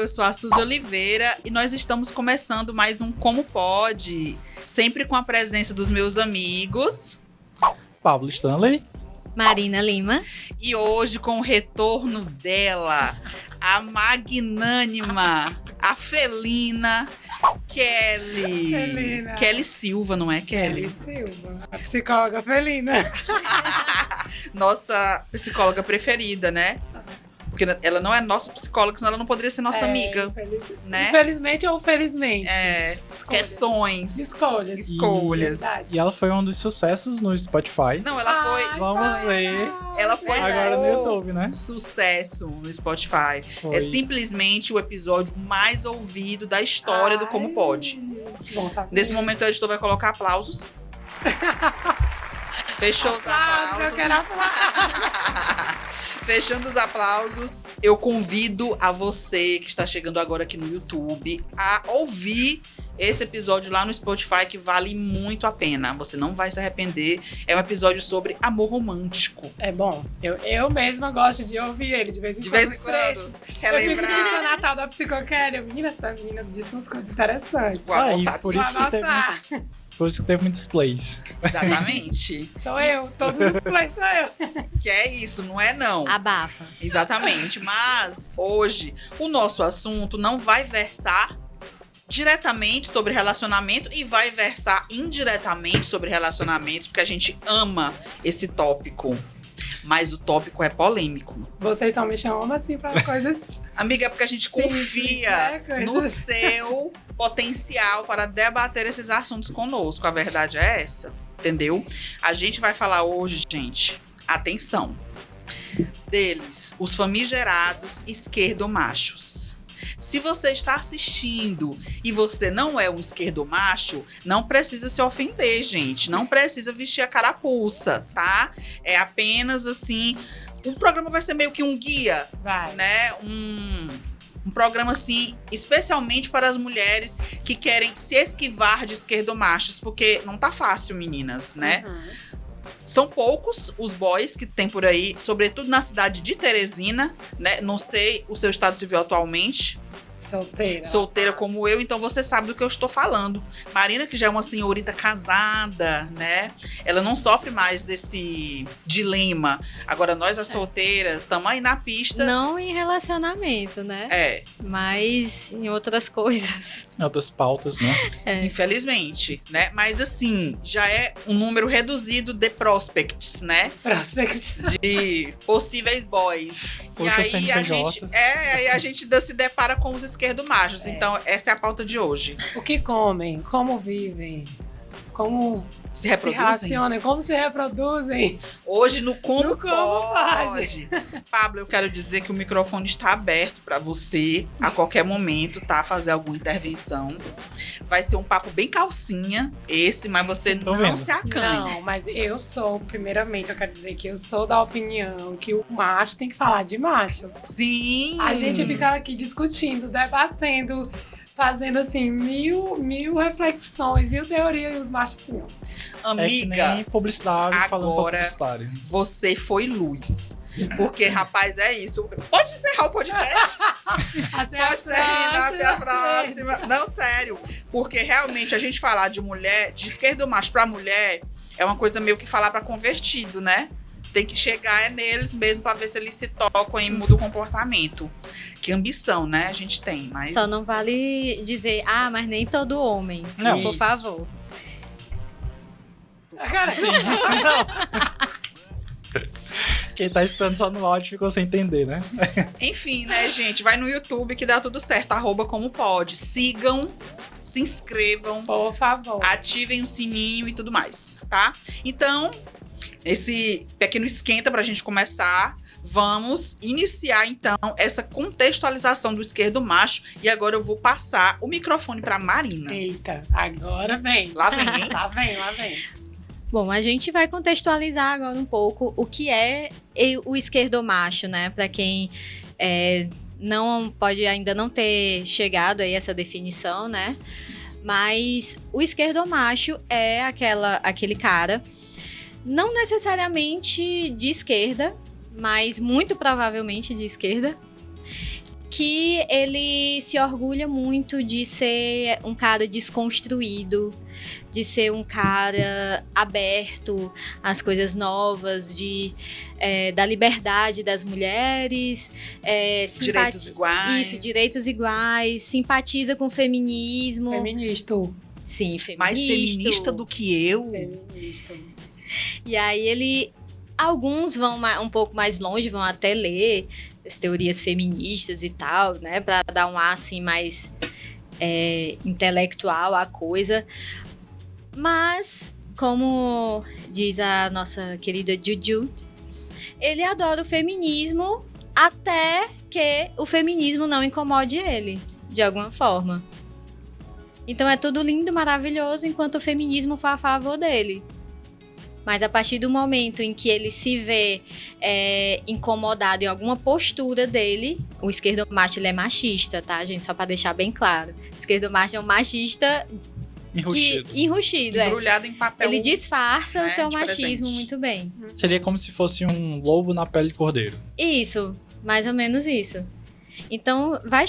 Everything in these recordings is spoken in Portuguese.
eu sou a Suzy Oliveira e nós estamos começando mais um Como Pode, sempre com a presença dos meus amigos Pablo Stanley, Marina Lima. E hoje com o retorno dela, a magnânima, a felina Kelly Silva, não é, Kelly? Kelly Silva, a psicóloga felina. Nossa psicóloga preferida, né? Porque ela não é nossa psicóloga, senão ela não poderia ser nossa amiga, né? Infelizmente ou felizmente. Questões. Escolhas. E ela foi um dos sucessos no Spotify. Não, ela foi... Vamos ver. Ela foi Agora no YouTube, né? Sucesso no Spotify. Foi. É simplesmente o episódio mais ouvido da história do Como Pode. Bom saber. Nesse momento, o editor vai colocar aplausos. Fechou os Que aplausos. eu quero falar. Fechando os aplausos, eu convido a você que está chegando agora aqui no YouTube a ouvir esse episódio lá no Spotify, que vale muito a pena. Você não vai se arrepender. É um episódio sobre amor romântico. É bom. Eu mesma gosto de ouvir ele de vez em quando. Os trechos. Eu fico Relembrar. no Natal da Psicoquéria. Menina, essa menina disse umas coisas interessantes. Vou anotar. Por isso que teve muitos plays. Exatamente. Sou eu. Todos os plays sou eu. Que é isso, não é não. Abafa. Exatamente. Mas hoje o nosso assunto não vai versar diretamente sobre relacionamento e vai versar indiretamente sobre relacionamentos, porque a gente ama esse tópico. Mas o tópico é polêmico. Vocês só me chamam assim pra coisas... Amiga, é porque a gente confia no seu potencial para debater esses assuntos conosco. A verdade é essa, entendeu? A gente vai falar hoje, gente, atenção, deles, os famigerados esquerdomachos. Se você está assistindo e você não é um esquerdomacho, não precisa se ofender, gente. Não precisa vestir a carapuça, tá? É apenas assim... O programa vai ser meio que um guia, né? Um programa, assim, especialmente para as mulheres que querem se esquivar de esquerdomachos, porque não tá fácil, meninas, né? Uhum. São poucos os boys que tem por aí, sobretudo na cidade de Teresina, né? Não sei o seu estado civil atualmente. Solteira como eu, então você sabe do que eu estou falando. Marina, que já é uma senhorita casada, né? Ela não sofre mais desse dilema. Agora, nós, as solteiras, estamos aí na pista. Não em relacionamento, né? Mas em outras coisas. Outras pautas, né? Infelizmente, né? Mas assim, já é um número reduzido de prospects, né? De possíveis boys. Puxa, e aí a gente se depara com os esquerdomachos. Então, essa é a pauta de hoje. O que comem? Como vivem? Como se reproduzem? Se relacionam? Como se reproduzem? Hoje no Como Pode. Pablo, eu quero dizer que o microfone está aberto para você a qualquer momento, tá? Fazer alguma intervenção. Vai ser um papo bem calcinha esse, mas você não se acanhe. Não, mas primeiramente, eu quero dizer que eu sou da opinião que o macho tem que falar de macho. Sim! A gente fica aqui discutindo, debatendo, fazendo assim, mil reflexões, mil teorias, e os machos assim, ó. Amiga, é que nem publicidade falando pra publicitário. Você foi luz. Porque, rapaz, é isso. Pode encerrar o podcast? Pode terminar, até a próxima. Não, sério. Porque, realmente, a gente falar de mulher, de esquerdomacho pra mulher, é uma coisa meio que falar pra convertido, né? Tem que chegar neles mesmo pra ver se eles se tocam e mudam o comportamento. Que ambição, né? A gente tem, mas... Só não vale dizer, mas nem todo homem. Não. Por favor. Quem tá estando só no áudio ficou sem entender, né? Enfim, né, gente? Vai no YouTube que dá tudo certo. @como pode. Sigam, se inscrevam. Por favor. Ativem o sininho e tudo mais, tá? Então, esse pequeno esquenta pra gente começar. Vamos iniciar, então, essa contextualização do esquerdomacho. E agora eu vou passar o microfone pra Marina. Eita, agora vem. Lá vem, hein? Lá vem. Bom, a gente vai contextualizar agora um pouco o que é o esquerdomacho, né? Para quem não pode ainda não ter chegado a essa definição, né? Mas o esquerdomacho é aquele cara, não necessariamente de esquerda, mas muito provavelmente de esquerda, que ele se orgulha muito de ser um cara desconstruído, de ser um cara aberto às coisas novas, da liberdade das mulheres, Direitos iguais. Isso, direitos iguais, simpatiza com o feminismo. Feminista. Sim, feminista. Mais feminista do que eu. Feminista. E aí alguns vão um pouco mais longe, vão até ler as teorias feministas e tal, né, para dar um ar assim mais intelectual à coisa. Mas, como diz a nossa querida Juju, ele adora o feminismo até que o feminismo não incomode ele, de alguma forma. Então é tudo lindo, maravilhoso, enquanto o feminismo for a favor dele. Mas a partir do momento em que ele se vê incomodado em alguma postura dele, o esquerdomacho ele é machista, tá, gente? Só pra deixar bem claro. O esquerdomacho é um machista enrustido, embrulhado em papel. Ele disfarça, né, o seu de machismo presente. muito bem. Seria como se fosse um lobo na pele de cordeiro. Isso, mais ou menos isso. Então, vai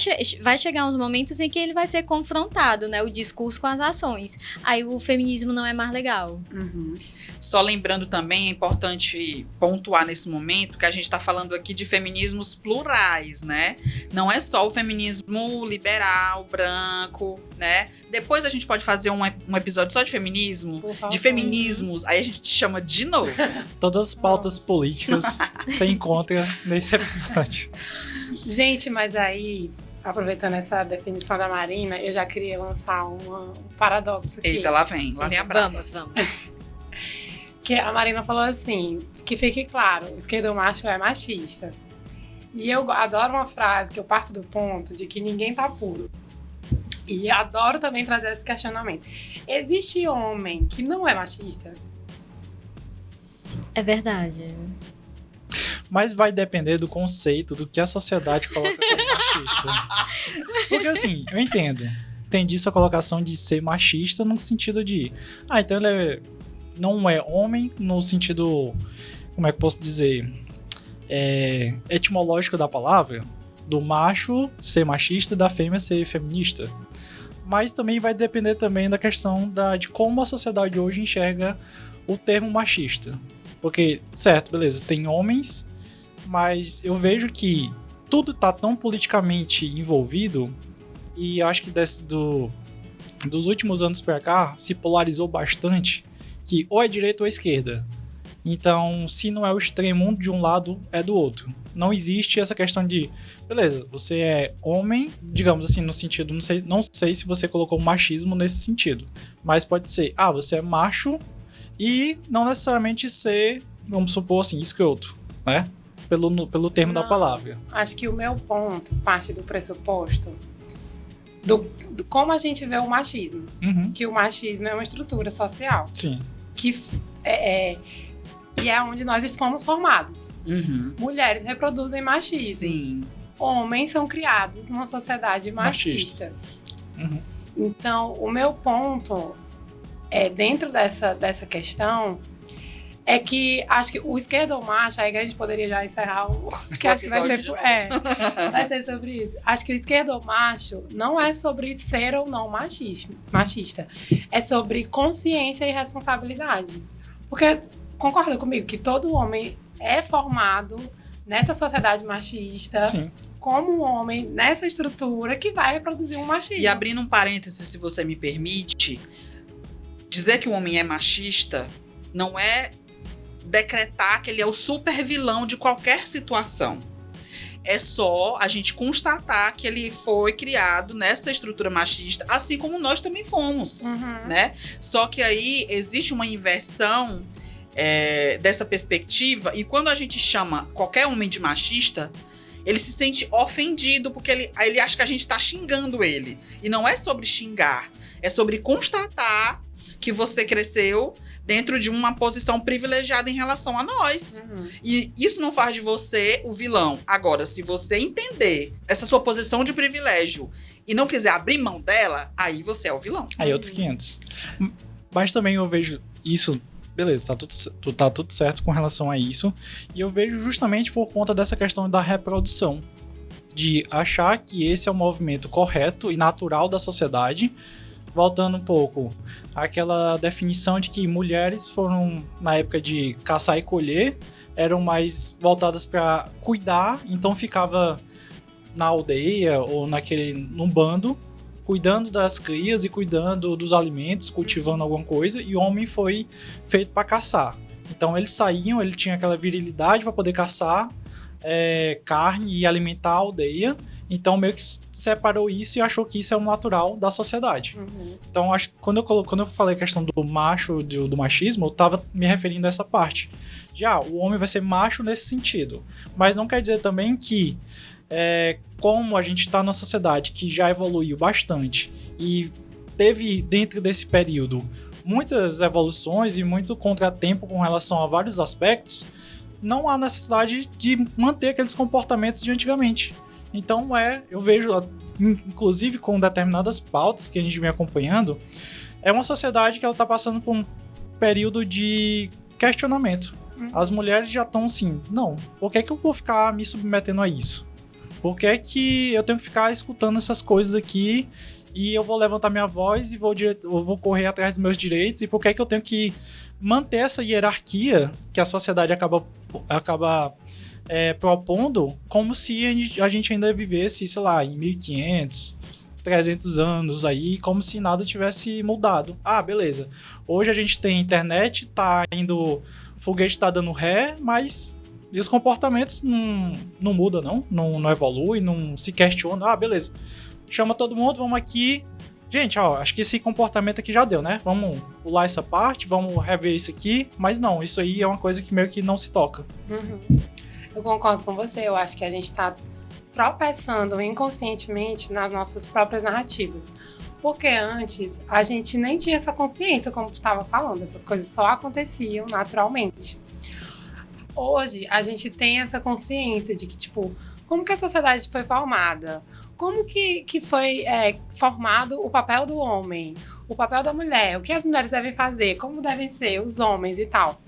chegar uns momentos em que ele vai ser confrontado, né? O discurso com as ações. Aí o feminismo não é mais legal. Uhum. Só lembrando também, é importante pontuar nesse momento que a gente está falando aqui de feminismos plurais, né? Não é só o feminismo liberal, branco, né? Depois a gente pode fazer um episódio só de feminismo, de feminismos, aí a gente chama de novo. Todas as pautas políticas você encontra nesse episódio. Gente, mas aí, aproveitando essa definição da Marina, eu já queria lançar um paradoxo aqui. Eita, lá vem a brava. Vamos. Que a Marina falou assim, que fique claro, o esquerdomacho é machista. E eu adoro uma frase que eu parto do ponto de que ninguém tá puro. E adoro também trazer esse questionamento. Existe homem que não é machista? É verdade. Mas vai depender do conceito do que a sociedade coloca como machista. Porque assim, eu entendo. Entendi sua colocação de ser machista no sentido de... então ele não é homem no sentido... Como é que eu posso dizer? Etimológico da palavra. Do macho ser machista e da fêmea ser feminista. Mas também vai depender também da questão de como a sociedade hoje enxerga o termo machista. Porque, certo, beleza, tem homens... Mas eu vejo que tudo tá tão politicamente envolvido e acho que dos últimos anos pra cá se polarizou bastante que ou é direita ou é esquerda. Então, se não é o extremo de um lado, é do outro. Não existe essa questão de, beleza, você é homem, digamos assim, no sentido, não sei se você colocou machismo nesse sentido, mas pode ser, você é macho e não necessariamente ser, vamos supor assim, escroto, né? Pelo termo da palavra. Acho que o meu ponto parte do pressuposto do como a gente vê o machismo. Uhum. Que o machismo é uma estrutura social. Sim. E é onde nós fomos formados. Uhum. Mulheres reproduzem machismo. Sim. Homens são criados numa sociedade machista. Uhum. Então, o meu ponto dentro dessa questão é que acho que o esquerdomacho, aí que a gente poderia já encerrar que acho que vai ser sobre isso. Acho que o esquerdomacho não é sobre ser ou não machista. É sobre consciência e responsabilidade. Porque concorda comigo que todo homem é formado nessa sociedade machista. Sim. Como um homem nessa estrutura que vai reproduzir um machismo. E abrindo um parêntese, se você me permite, dizer que o homem é machista não é decretar que ele é o super vilão de qualquer situação. É só a gente constatar que ele foi criado nessa estrutura machista, assim como nós também fomos, né? Só que aí existe uma inversão dessa perspectiva, e quando a gente chama qualquer homem de machista, ele se sente ofendido, porque ele acha que a gente está xingando ele. E não é sobre xingar, é sobre constatar que você cresceu dentro de uma posição privilegiada em relação a nós. E isso não faz de você o vilão. Agora, se você entender essa sua posição de privilégio e não quiser abrir mão dela, aí você é o vilão. Aí outros 500. Mas também eu vejo isso... Beleza, tá tudo certo com relação a isso. E eu vejo justamente por conta dessa questão da reprodução. de achar que esse é o movimento correto e natural da sociedade, voltando um pouco àquela definição de que mulheres foram, na época de caçar e colher, eram mais voltadas para cuidar, então ficava na aldeia ou num bando, cuidando das crias e cuidando dos alimentos, cultivando alguma coisa, e o homem foi feito para caçar. Então eles saíam, ele tinha aquela virilidade para poder caçar carne e alimentar a aldeia. Então meio que separou isso e achou que isso é o natural da sociedade. Então acho que quando eu falei a questão do macho, do machismo, eu estava me referindo a essa parte. O homem vai ser macho nesse sentido. Mas não quer dizer também que como a gente está numa sociedade que já evoluiu bastante e teve dentro desse período muitas evoluções e muito contratempo com relação a vários aspectos, não há necessidade de manter aqueles comportamentos de antigamente. Então eu vejo, inclusive com determinadas pautas que a gente vem acompanhando, é uma sociedade que ela está passando por um período de questionamento. As mulheres já estão assim, não, por que eu vou ficar me submetendo a isso? Por que eu tenho que ficar escutando essas coisas aqui e eu vou levantar minha voz e vou correr atrás dos meus direitos? E por que eu tenho que manter essa hierarquia que a sociedade acaba propondo, como se a gente ainda vivesse, sei lá, em 1500, 300 anos aí, como se nada tivesse mudado. Beleza. Hoje a gente tem internet, foguete tá dando ré, mas os comportamentos não mudam, não evolui, não se questiona. Beleza. Chama todo mundo, vamos aqui. Gente, acho que esse comportamento aqui já deu, né? Vamos pular essa parte, vamos rever isso aqui. Mas não, isso aí é uma coisa que meio que não se toca. Eu concordo com você. Eu acho que a gente tá tropeçando inconscientemente nas nossas próprias narrativas. Porque antes, a gente nem tinha essa consciência, como tu estava falando. Essas coisas só aconteciam naturalmente. Hoje, a gente tem essa consciência de que, tipo, como que a sociedade foi formada? Como que foi formado o papel do homem? O papel da mulher? O que as mulheres devem fazer? Como devem ser os homens e tal?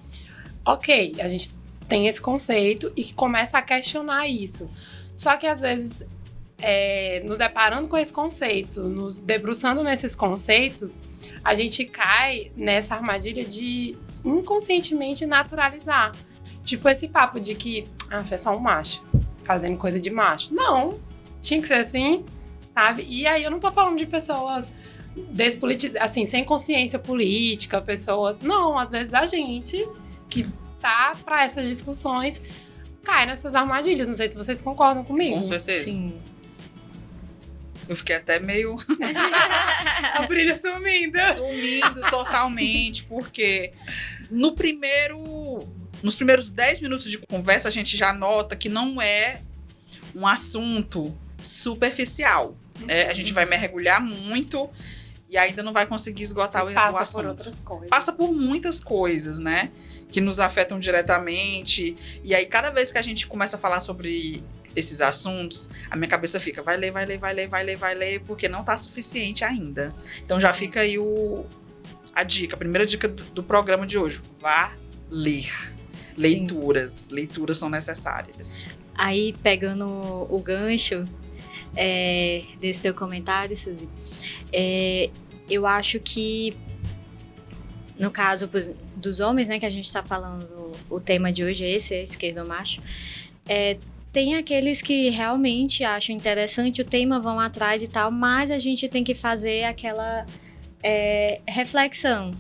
Ok, a gente tem esse conceito e começa a questionar isso. Só que, às vezes, nos deparando com esse conceito, nos debruçando nesses conceitos, a gente cai nessa armadilha de inconscientemente naturalizar. Tipo esse papo de que é só um macho fazendo coisa de macho. Não, tinha que ser assim, sabe? E aí eu não tô falando de pessoas assim, sem consciência política, pessoas... Não, às vezes a gente que tá pra essas discussões cai nessas armadilhas. Não sei se vocês concordam comigo. Com certeza. Sim. Eu fiquei até meio... A brilha sumindo. Sumindo totalmente, porque nos primeiros 10 minutos de conversa, a gente já nota que não é um assunto superficial. A gente vai mergulhar muito e ainda não vai conseguir esgotar o assunto. Passa por outras coisas. Passa por muitas coisas, né? Que nos afetam diretamente. E aí, cada vez que a gente começa a falar sobre esses assuntos, a minha cabeça fica, vai ler, porque não tá suficiente ainda. Então já fica aí a primeira dica do programa de hoje. Vá ler. Leituras. Leituras são necessárias. Aí, pegando o gancho desse teu comentário, Suzy, eu acho que, no caso dos homens, né, que a gente está falando, o tema de hoje é esse, esquerdo macho, tem aqueles que realmente acham interessante o tema, vão atrás e tal, mas a gente tem que fazer aquela reflexão.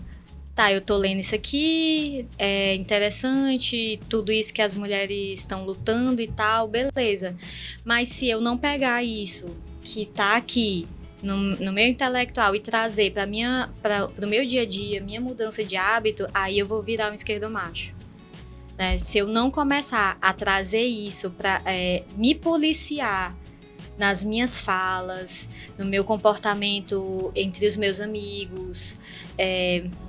Tá, eu tô lendo isso aqui, é interessante, tudo isso que as mulheres estão lutando e tal, beleza. Mas se eu não pegar isso que tá aqui no meu intelectual e trazer pro meu dia a dia, minha mudança de hábito, aí eu vou virar um esquerdomacho. Né? Se eu não começar a trazer isso para me policiar nas minhas falas, no meu comportamento entre os meus amigos,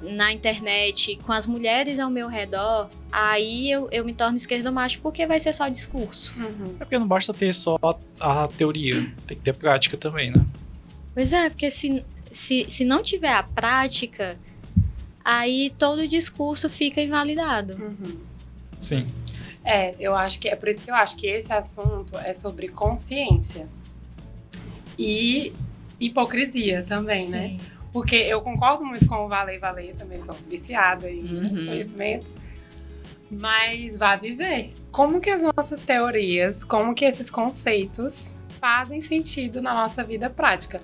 na internet, com as mulheres ao meu redor, aí eu me torno esquerdomacho, porque vai ser só discurso. É porque não basta ter só a teoria, tem que ter prática também, né? Pois é, porque se não tiver a prática, aí todo o discurso fica invalidado. Sim. Eu acho que é por isso que eu acho que esse assunto é sobre consciência e hipocrisia também, né? Porque eu concordo muito com o Valer, também sou viciada em conhecimento, mas vá viver. Como que as nossas teorias, como que esses conceitos fazem sentido na nossa vida prática?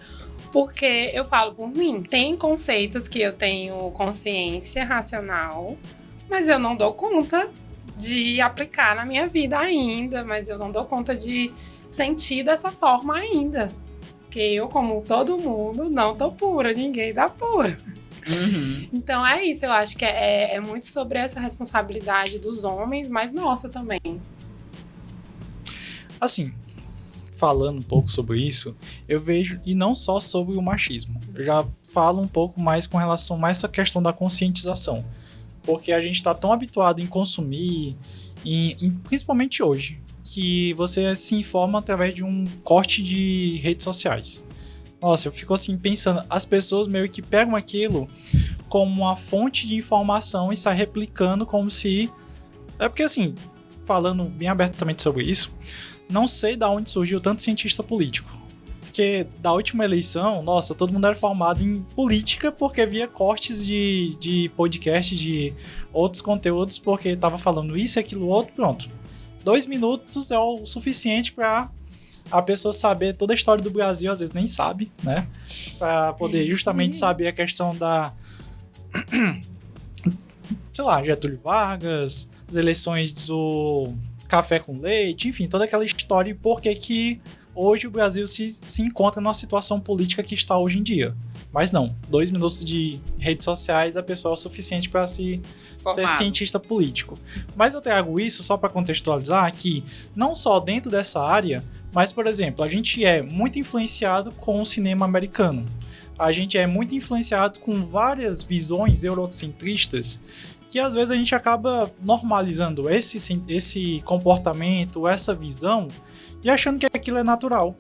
Porque eu falo por mim, tem conceitos que eu tenho consciência racional, mas eu não dou conta de aplicar na minha vida ainda, mas eu não dou conta de sentir dessa forma ainda. Porque eu, como todo mundo, não tô pura, ninguém dá pura. Então é isso, eu acho que é muito sobre essa responsabilidade dos homens, mas nossa também. Assim, falando um pouco sobre isso, eu vejo, e não só sobre o machismo, eu já falo um pouco mais com relação a essa questão da conscientização. Porque a gente está tão habituado em consumir, principalmente hoje, que você se informa através de um corte de redes sociais. Nossa, eu fico assim pensando, as pessoas meio que pegam aquilo como uma fonte de informação e saem replicando como se... É porque assim, falando bem abertamente sobre isso, não sei de onde surgiu tanto cientista político. Porque da última eleição, nossa, todo mundo era formado em política porque via cortes de podcast, de outros conteúdos, porque tava falando isso, aquilo, outro, pronto. 2 minutos é o suficiente para a pessoa saber toda a história do Brasil, às vezes nem sabe, né? Para poder justamente saber a questão da... sei lá, Getúlio Vargas, as eleições do café com leite, enfim, toda aquela história e por que hoje o Brasil se encontra numa situação política que está hoje em dia. Mas não, 2 minutos de redes sociais a pessoa é o suficiente para ser cientista político. Mas eu trago isso só para contextualizar que não só dentro dessa área, mas, por exemplo, a gente é muito influenciado com o cinema americano. A gente é muito influenciado com várias visões eurocentristas que às vezes a gente acaba normalizando esse comportamento, essa visão e achando que aquilo é natural.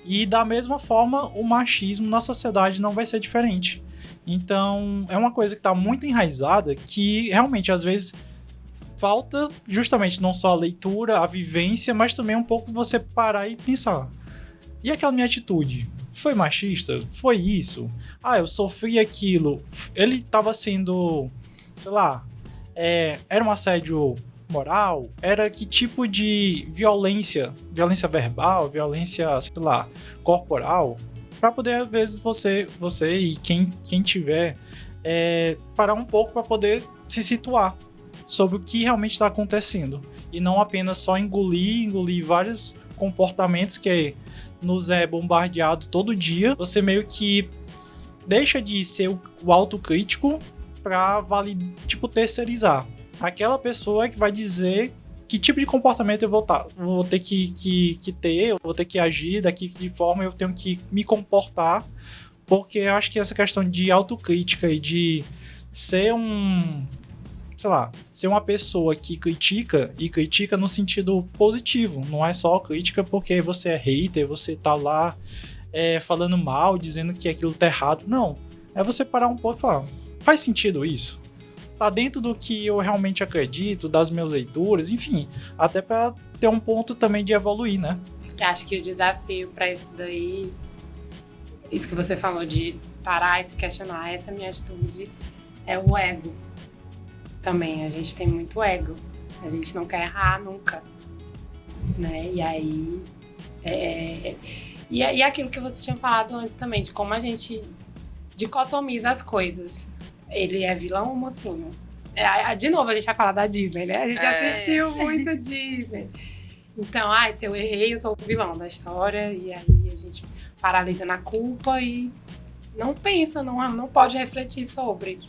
E da mesma forma, o machismo na sociedade não vai ser diferente. Então, é uma coisa que está muito enraizada, que realmente, às vezes, falta justamente não só a leitura, a vivência, mas também um pouco você parar e pensar. E aquela minha atitude? Foi machista? Foi isso? Ah, eu sofri aquilo. Ele estava sendo, sei lá, era um assédio moral? Era que tipo de violência verbal, violência, sei lá, corporal, para poder, às vezes, você e quem tiver, parar um pouco para poder se situar sobre o que realmente está acontecendo e não apenas só engolir vários comportamentos que nos é bombardeado todo dia. Você meio que deixa de ser o autocrítico para terceirizar. Aquela pessoa que vai dizer que tipo de comportamento eu vou ter que ter, eu vou ter que agir, daqui que forma eu tenho que me comportar, porque eu acho que essa questão de autocrítica e de ser ser uma pessoa que critica, e critica no sentido positivo, não é só crítica porque você é hater, você tá lá falando mal, dizendo que aquilo tá errado, não, é você parar um pouco e falar, faz sentido isso? Tá dentro do que eu realmente acredito, das minhas leituras, enfim, até para ter um ponto também de evoluir, né? Eu acho que o desafio para isso daí, isso que você falou de parar e se questionar, essa minha atitude é o ego. Também, a gente tem muito ego, a gente não quer errar nunca, né? E aí, e aquilo que você tinha falado antes também, de como a gente dicotomiza as coisas. Ele é vilão ou mocinho? De novo, a gente vai falar da Disney, né? A gente assistiu muito Disney. Então, se eu errei, eu sou o vilão da história. E aí a gente paralisa na culpa e não pensa, não pode refletir sobre.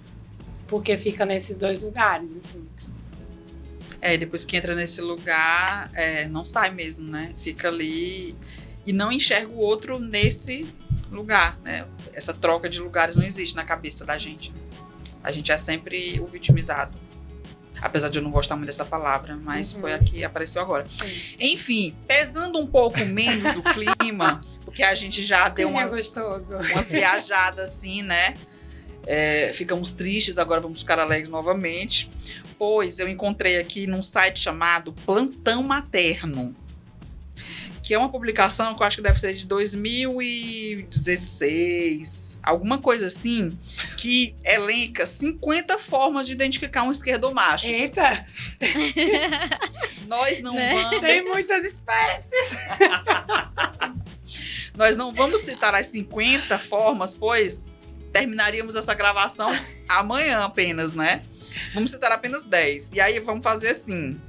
Porque fica nesses 2 lugares, assim. Depois que entra nesse lugar, não sai mesmo, né? Fica ali e não enxerga o outro nesse lugar, né? Essa troca de lugares não existe na cabeça da gente. A gente é sempre o vitimizado. Apesar de eu não gostar muito dessa palavra, mas foi a que apareceu agora. Sim. Enfim, pesando um pouco menos o clima, porque a gente já deu umas viajadas assim, né? ficamos tristes, agora vamos ficar alegres novamente, pois eu encontrei aqui num site chamado Plantão Materno, que é uma publicação que eu acho que deve ser de 2016, alguma coisa assim, que elenca 50 formas de identificar um esquerdomacho. Eita! Nós não Né? vamos... Tem muitas espécies! Nós não vamos citar as 50 formas, pois terminaríamos essa gravação amanhã apenas, né? Vamos citar apenas 10. E aí vamos fazer assim.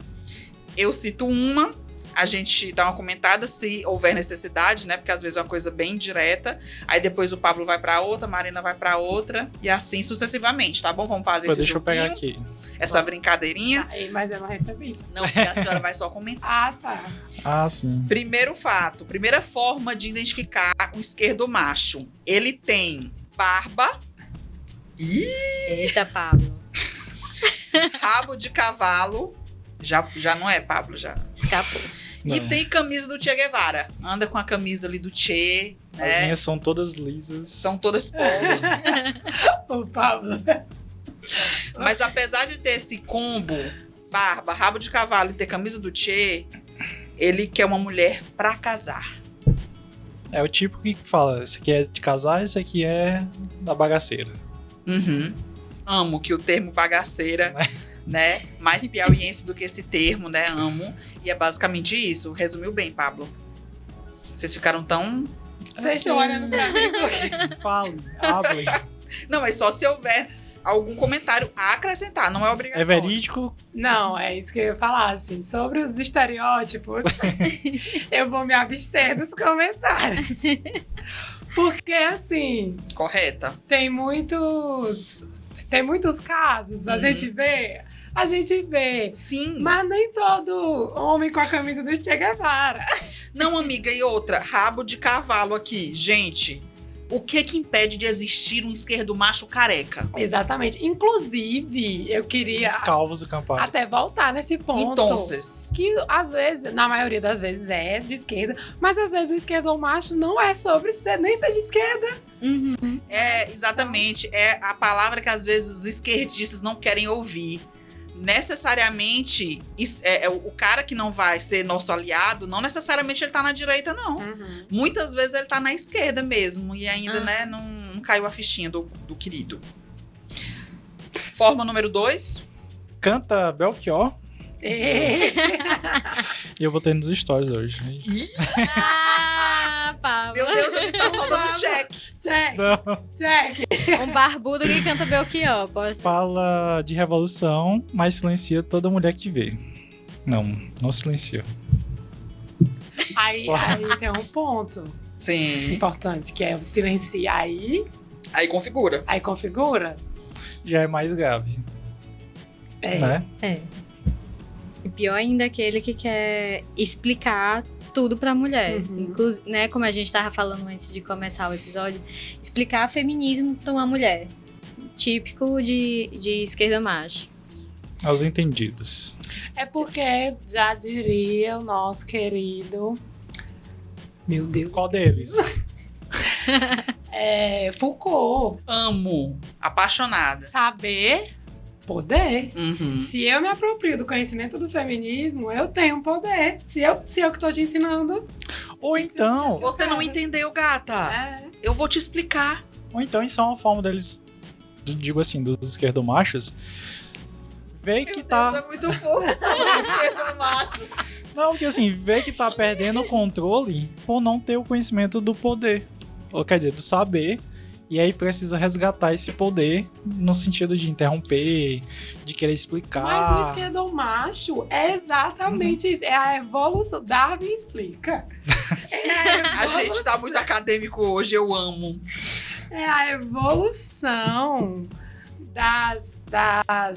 Eu cito uma, a gente dá uma comentada se houver necessidade, né? Porque às vezes é uma coisa bem direta. Aí depois o Pablo vai pra outra, a Marina vai pra outra. E assim sucessivamente, tá bom? Vamos fazer esse Deixa eu joguinho, pegar aqui. essa brincadeirinha. Aí, mas eu não recebi. Não, porque a senhora vai só comentar. Ah, tá. Ah, sim. Primeiro fato, primeira forma de identificar um esquerdomacho. Ele tem barba, Eita, Pablo. rabo de cavalo. Já não é, Pablo, já. Escapou. E Não. tem camisa do Che Guevara. Anda com a camisa ali do Che, As né? minhas são todas lisas. São todas polo. O Pablo. Mas apesar de ter esse combo, barba, rabo de cavalo e ter camisa do Che, ele quer uma mulher pra casar. É o tipo que fala, esse aqui é de casar, esse aqui é da bagaceira. Uhum. Amo que o termo bagaceira, né? Mais piauiense do que esse termo, né? Amo. E é basicamente isso. Resumiu bem, Pablo. Vocês ficaram tão... Vocês estão olhando pra mim porque... Fale, hable. Não, mas só se houver algum comentário a acrescentar, não é É obrigatório. verídico? Não, é isso que eu ia falar, assim. Sobre os estereótipos, eu vou me abster dos comentários. Porque, assim, Correta? tem muitos casos, a gente vê, Sim. mas nem todo homem com a camisa do Che Guevara. Não, amiga, e outra, rabo de cavalo aqui. Gente, o que impede de existir um esquerdomacho careca? Exatamente. Inclusive, eu queria Os calvos do Campari. até voltar nesse ponto. Entonces, Que às vezes, na maioria das vezes é de esquerda, mas às vezes o esquerdomacho não é sobre nem ser de esquerda. Uhum. exatamente, é a palavra que às vezes os esquerdistas não querem ouvir. Necessariamente, o cara que não vai ser nosso aliado, não necessariamente ele tá na direita, não. Muitas vezes ele tá na esquerda mesmo, e ainda, né, não caiu a fichinha do querido. Forma número 2. Canta Belchior. É. E eu botei nos stories hoje. Ah, Pablo. Meu Deus, ele tá só dando check. Jack, Não. Jack. Um barbudo que canta Belchior. Pode... Fala de revolução, mas silencia toda mulher que vê. Não silencia. Aí tem um ponto Sim. importante, que é o silenciar Aí configura. aí configura. Já é mais grave, É. né? É. E pior ainda é aquele que quer explicar tudo pra mulher. Uhum. Né, como a gente tava falando antes de começar o episódio, explicar feminismo pra uma mulher. Típico de esquerda macho. Aos entendidos. É porque, já diria o nosso querido... Meu Deus. Qual deles? Foucault. Amo. Apaixonada. Saber, poder. Uhum. Se eu me aproprio do conhecimento do feminismo, eu tenho poder. Se eu que tô te ensinando... Ou então, Você não entendeu, gata. É. Eu vou te explicar. isso é uma forma deles, digo assim, dos esquerdomachos, ver que Meu tá... Deus, é muito fofo. Esquerdomachos. Não, porque assim, ver que tá perdendo o controle por não ter o conhecimento do poder. Ou quer dizer, do saber. E aí precisa resgatar esse poder no sentido de interromper, de querer explicar. Mas o esquerdomacho é exatamente isso. É a evolução. Darwin explica. A gente tá muito acadêmico hoje, eu amo. É a evolução das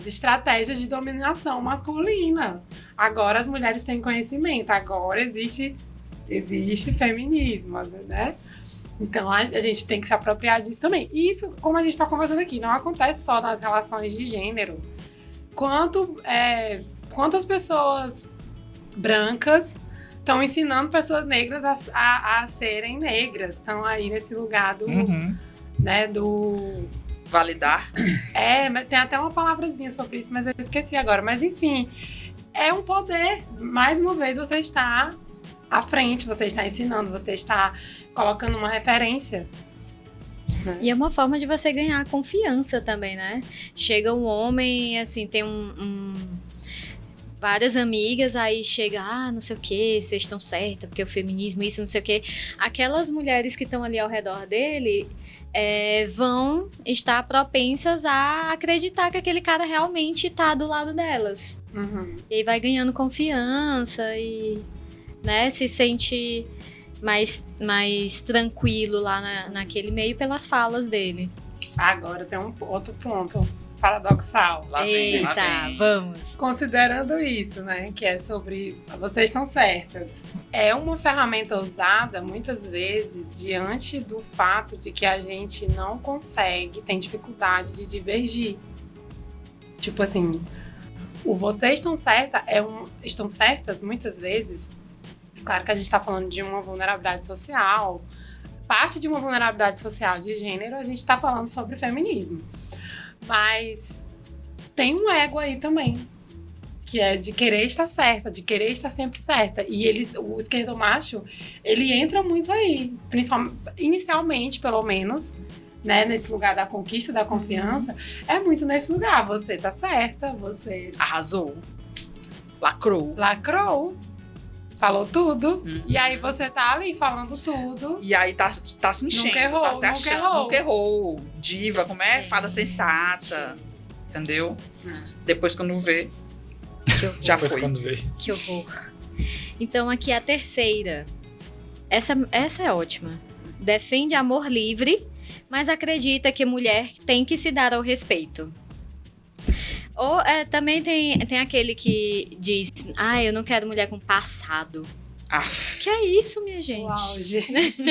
estratégias de dominação masculina. Agora as mulheres têm conhecimento. Agora existe feminismo, né? Então a gente tem que se apropriar disso também. E isso, como a gente está conversando aqui, não acontece só nas relações de gênero. Quantas pessoas brancas estão ensinando pessoas negras a serem negras? Estão aí nesse lugar do, Uhum. né, do validar. Mas tem até uma palavrazinha sobre isso, mas eu esqueci agora. Mas enfim, é um poder. Mais uma vez, você está à frente, você está ensinando, você está colocando uma referência. E é uma forma de você ganhar confiança também, né? Chega um homem, assim, tem várias amigas, aí chega, não sei o que, vocês estão certas, porque o feminismo, isso, não sei o que. Aquelas mulheres que estão ali ao redor dele vão estar propensas a acreditar que aquele cara realmente tá do lado delas. Uhum. E aí vai ganhando confiança e, né, se sente mais tranquilo lá naquele meio pelas falas dele. Agora tem um outro ponto paradoxal. Lá vem, lá Eita, vem. vamos. Considerando isso, né, que é sobre vocês estão certas. É uma ferramenta usada muitas vezes diante do fato de que a gente não consegue, tem dificuldade de divergir. Tipo assim, o vocês estão certas estão certas muitas vezes. Claro que a gente está falando de uma vulnerabilidade social. Parte de uma vulnerabilidade social de gênero, a gente está falando sobre feminismo. Mas tem um ego aí também, que é de querer estar certa, de querer estar sempre certa. E o esquerdomacho, ele entra muito aí, principalmente, inicialmente, pelo menos, né, nesse lugar da conquista, da confiança, é muito nesse lugar. Você tá certa, você Arrasou. Lacrou. lacrou, falou tudo, e aí você tá ali falando tudo. E aí tá se enchendo, Nunca errou, tá se nunca achando. errou. Nunca errou. Diva, como é? Gente. Fada sensata. Entendeu? Depois quando vê, já Depois foi. quando vê. Que horror. Então aqui a terceira. Essa é ótima. Defende amor livre, mas acredita que mulher tem que se dar ao respeito. Ou também tem aquele que diz, eu não quero mulher com passado. Que é isso, minha gente? Uau, gente.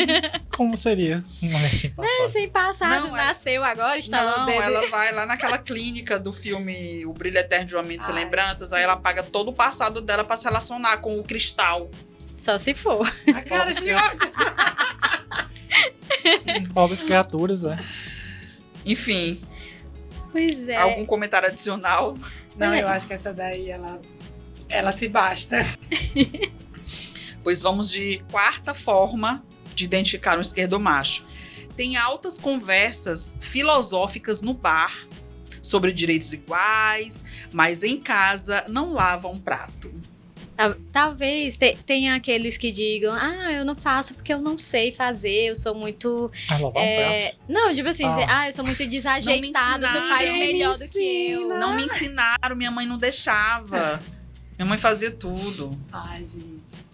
Como seria uma mulher sem passado? Sem passado, Não, nasceu agora, está no Não, bebê. ela vai lá naquela clínica do filme O Brilho Eterno de uma Mente Sem Lembranças, aí ela paga todo o passado dela pra se relacionar com o cristal. Só se for. A cara de ódio. Pobres criaturas, né? Enfim, Pois é. algum comentário adicional? Não, eu acho que essa daí, ela se basta. Pois vamos de quarta forma de identificar um esquerdomacho. Tem altas conversas filosóficas no bar sobre direitos iguais, mas em casa não lava um prato. Talvez tenha aqueles que digam, eu não faço porque eu não sei fazer, eu sou muito... Lavar um prato. Não, tipo assim, eu sou muito desajeitado, tu faz ensinaram. melhor do que eu. Não me ensinaram, minha mãe não deixava. Minha mãe fazia tudo. Ai, gente.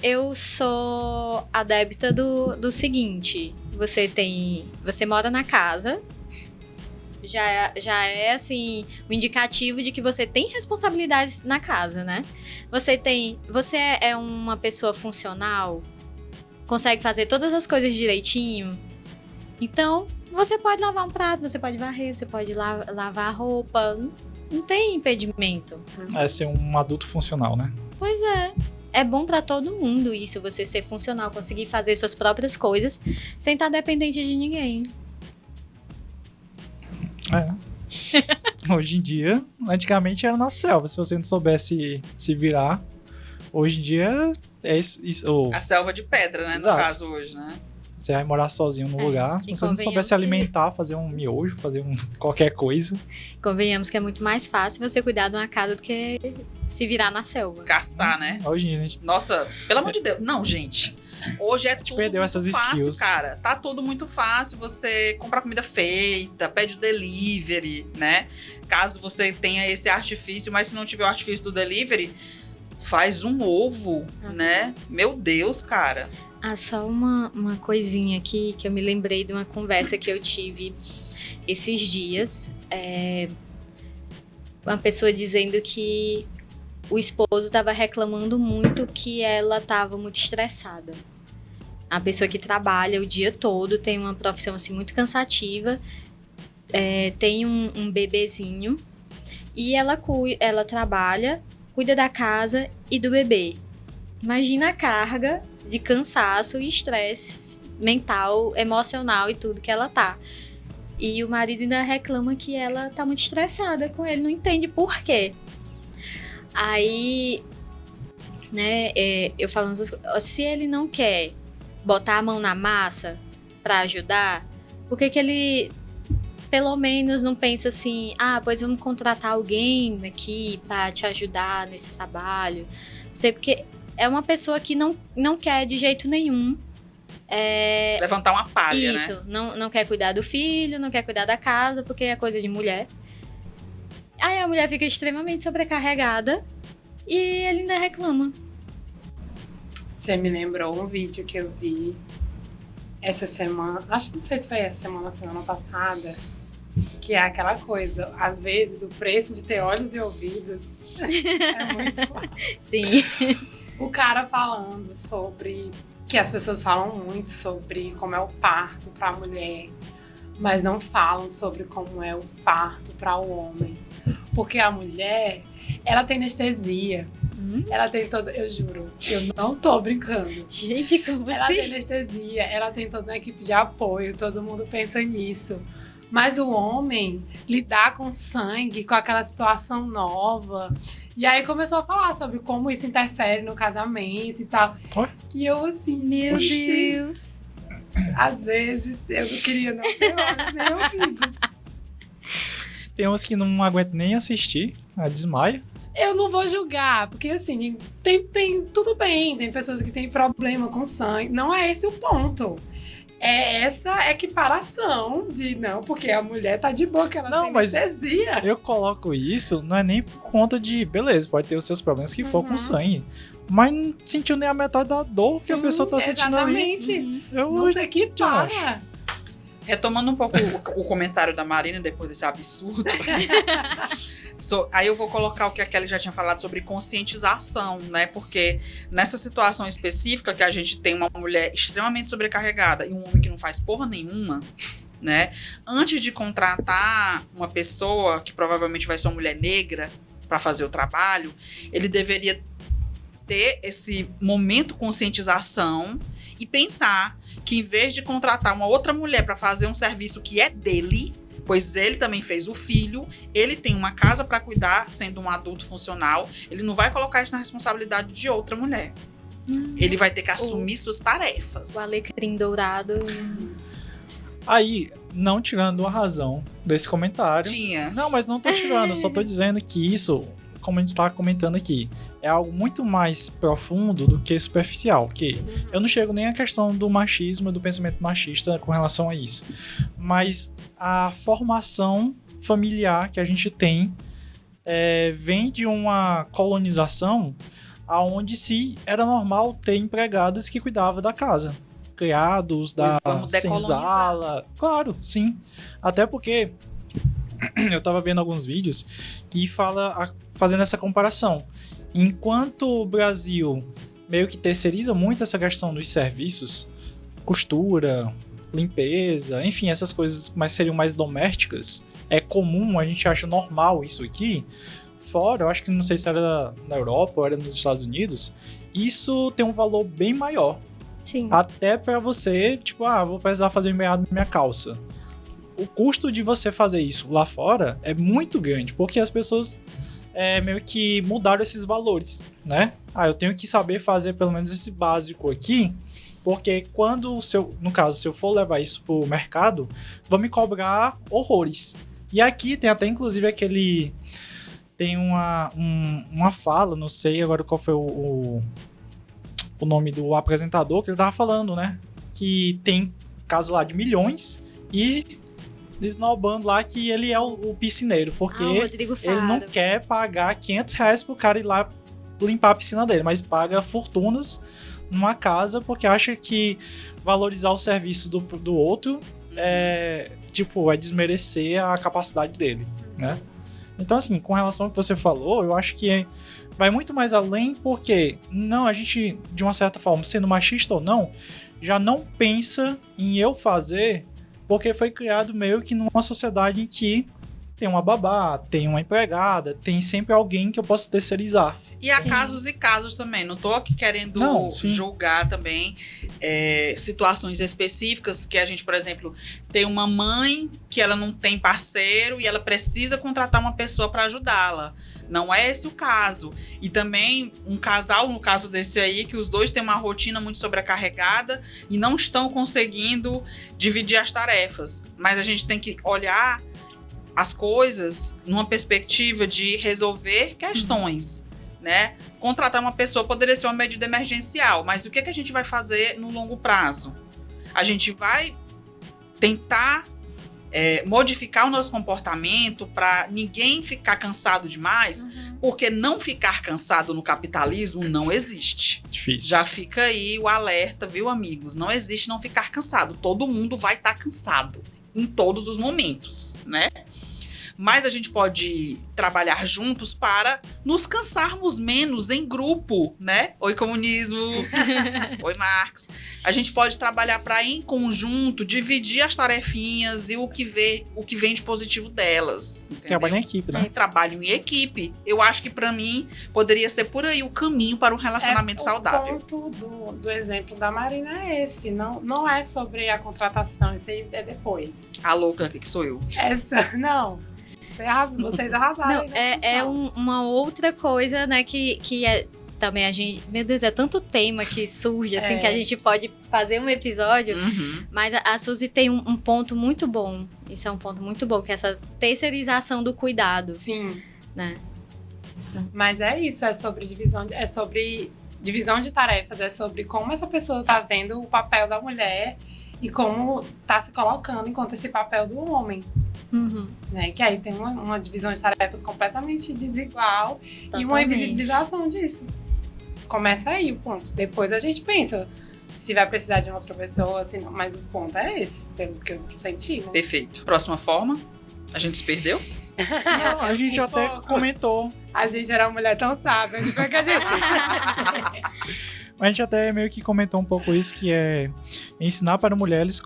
Eu sou adepta do seguinte, você mora na casa, já é assim, um indicativo de que você tem responsabilidades na casa, né? Você é uma pessoa funcional, consegue fazer todas as coisas direitinho, então você pode lavar um prato, você pode varrer, você pode lavar a roupa, não tem impedimento. É ser um adulto funcional, né? Pois é. É bom pra todo mundo isso, você ser funcional, conseguir fazer suas próprias coisas sem estar dependente de ninguém. Hoje em dia, antigamente era na selva, se você não soubesse se virar. Hoje em dia é isso. A selva de pedra, né? No Exato. caso hoje, né? Você vai morar sozinho no lugar. Se e você não convenhamos soubesse que- alimentar, fazer um miojo, fazer qualquer coisa. Convenhamos que é muito mais fácil você cuidar de uma casa do que se virar na selva. Caçar, né? Hoje em dia, a gente Nossa, pelo amor de Deus. Não, gente. Hoje é tudo perdeu muito essas fácil, skills. cara. Tá tudo muito fácil. Você compra comida feita, pede o delivery, né? Caso você tenha esse artifício, mas se não tiver o artifício do delivery, faz um ovo, né? Meu Deus, cara. Só uma coisinha aqui que eu me lembrei de uma conversa que eu tive esses dias. Uma pessoa dizendo que o esposo estava reclamando muito que ela estava muito estressada. A pessoa que trabalha o dia todo, tem uma profissão assim muito cansativa, tem um bebezinho e ela trabalha, cuida da casa e do bebê. Imagina a carga de cansaço e estresse mental, emocional e tudo que ela tá. E o marido ainda reclama que ela tá muito estressada com ele, não entende por quê. Aí, né, eu falando, se ele não quer botar a mão na massa pra ajudar, por que ele pelo menos não pensa assim, pois vamos contratar alguém aqui pra te ajudar nesse trabalho? Sei, porque é uma pessoa que não quer de jeito nenhum levantar uma palha, isso, né? não quer cuidar do filho, não quer cuidar da casa, porque é coisa de mulher. Aí a mulher fica extremamente sobrecarregada e ele ainda reclama. Você me lembrou um vídeo que eu vi essa semana, não sei se foi essa semana passada, que é aquela coisa, às vezes o preço de ter olhos e ouvidos é muito alto. Sim. O cara falando sobre que as pessoas falam muito sobre como é o parto para a mulher, mas não falam sobre como é o parto para o homem. Porque a mulher, ela tem anestesia. Ela tem toda... Eu juro, eu não tô brincando. Gente, como ela assim? tem anestesia, ela tem toda uma equipe de apoio, todo mundo pensa nisso. Mas o homem lidar com sangue, com aquela situação nova. E aí começou a falar sobre como isso interfere no casamento e tal. Oi? E eu assim, Meu gente, Deus. às vezes eu não queria não ter olhos nem ouvidos. Tem uns que não aguentam nem assistir, desmaia. Eu não vou julgar, porque assim, tem tudo bem, tem pessoas que têm problema com sangue. Não é esse o ponto. É essa equiparação de não, porque a mulher tá de boa, que ela Não, tem mas anestesia. Eu coloco isso, não é nem por conta de, beleza, pode ter os seus problemas que for com sangue, mas não sentiu nem a metade da dor que a pessoa tá sentindo ali. Exatamente. Eu Não se equipara. Retomando um pouco o comentário da Marina, depois desse absurdo. Aí eu vou colocar o que a Kelly já tinha falado sobre conscientização, né? Porque nessa situação específica que a gente tem uma mulher extremamente sobrecarregada e um homem que não faz porra nenhuma, né? Antes de contratar uma pessoa que provavelmente vai ser uma mulher negra para fazer o trabalho, ele deveria ter esse momento conscientização e pensar que em vez de contratar uma outra mulher para fazer um serviço que é dele, pois ele também fez o filho, ele tem uma casa para cuidar, sendo um adulto funcional, ele não vai colocar isso na responsabilidade de outra mulher. Ele vai ter que assumir suas tarefas. O alecrim dourado. Aí, não tirando a razão desse comentário. Tinha. Não, mas não tô tirando, só tô dizendo que isso, como a gente tá comentando aqui, é algo muito mais profundo do que superficial, que eu não chego nem à questão do machismo e do pensamento machista com relação a isso, mas a formação familiar que a gente tem vem de uma colonização onde se era normal ter empregadas que cuidavam da casa, criados da senzala, claro, sim, até porque eu tava vendo alguns vídeos que fazendo essa comparação. Enquanto o Brasil meio que terceiriza muito essa questão dos serviços, costura, limpeza, enfim, essas coisas seriam mais domésticas, é comum, a gente acha normal isso aqui. Fora, eu acho que não sei se era na Europa ou era nos Estados Unidos, isso tem um valor bem maior. Sim. Até pra você, tipo, vou precisar fazer um meado na minha calça. O custo de você fazer isso lá fora é muito grande, porque as pessoas meio que mudaram esses valores, né? Eu tenho que saber fazer pelo menos esse básico aqui, porque quando, no caso, se eu for levar isso pro mercado, vão me cobrar horrores. E aqui tem até, inclusive, tem uma fala, não sei agora qual foi o nome do apresentador, que ele tava falando, né? Que tem casa lá de milhões e esnobando lá que ele é o piscineiro, porque ele não quer pagar R$500 pro cara ir lá limpar a piscina dele, mas paga fortunas numa casa porque acha que valorizar o serviço do outro é desmerecer a capacidade dele, né? Então, assim, com relação ao que você falou, eu acho que vai muito mais além, porque a gente, de uma certa forma, sendo machista ou não, já não pensa em eu fazer, porque foi criado meio que numa sociedade em que tem uma babá, tem uma empregada, tem sempre alguém que eu posso terceirizar. E há Sim. casos e casos também. Não tô aqui querendo Não, sim. julgar também situações específicas que a gente, por exemplo, tem uma mãe que ela não tem parceiro e ela precisa contratar uma pessoa para ajudá-la. Não é esse o caso. E também um casal, no caso desse aí, que os dois têm uma rotina muito sobrecarregada e não estão conseguindo dividir as tarefas. Mas a gente tem que olhar as coisas numa perspectiva de resolver questões, né? Contratar uma pessoa poderia ser uma medida emergencial, mas o que a gente vai fazer no longo prazo? A gente vai tentar modificar o nosso comportamento para ninguém ficar cansado demais, porque não ficar cansado no capitalismo não existe. Difícil. Já fica aí o alerta, viu, amigos? Não existe não ficar cansado. Todo mundo vai estar cansado em todos os momentos, né? Mas a gente pode trabalhar juntos para nos cansarmos menos em grupo, né? Oi, comunismo! Oi, Marx! A gente pode trabalhar para, em conjunto, dividir as tarefinhas e o que vem de positivo delas. Entendeu? Trabalho em equipe, né? Trabalho em equipe. Eu acho que, para mim, poderia ser por aí o caminho para um relacionamento saudável. O ponto do exemplo da Marina é esse. Não é sobre a contratação, isso aí é depois. A louca que sou eu. Não. Vocês arrasaram. Não, é uma outra coisa, né, que é também a gente... Meu Deus, é tanto tema que surge, assim, que a gente pode fazer um episódio. Mas a Suzy tem um ponto muito bom. Isso é um ponto muito bom, que é essa terceirização do cuidado. Sim. Né? Mas é isso, é sobre divisão de tarefas, é sobre como essa pessoa tá vendo o papel da mulher e como tá se colocando enquanto esse papel do homem. Né? Que aí tem uma divisão de tarefas completamente desigual. Totalmente. E uma invisibilização disso. Começa aí o ponto. Depois a gente pensa se vai precisar de uma outra pessoa, assim, não. Mas o ponto é esse, pelo que eu senti, né? Perfeito. Próxima forma. A gente se perdeu? Não, a gente até comentou. A gente era uma mulher tão sábia, onde foi que a gente... A gente até meio que comentou um pouco isso, que é ensinar para mulheres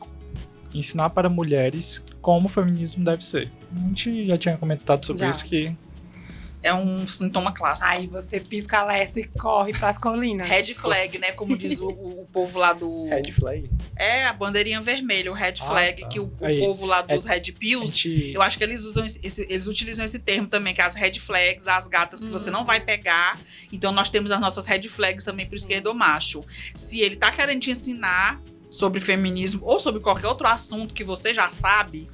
como o feminismo deve ser. A gente já tinha comentado sobre isso, que É um sintoma clássico. Aí você pisca alerta e corre pras colinas. Red flag, né? Como diz o povo lá do... Red flag? É, a bandeirinha vermelha, o red flag, tá. que o Aí, povo lá dos red pills... gente... Eu acho que eles utilizam esse termo também, que é as red flags, as gatas que você não vai pegar. Então, nós temos as nossas red flags também pro esquerdomacho. Se ele tá querendo te ensinar sobre feminismo ou sobre qualquer outro assunto que você já sabe,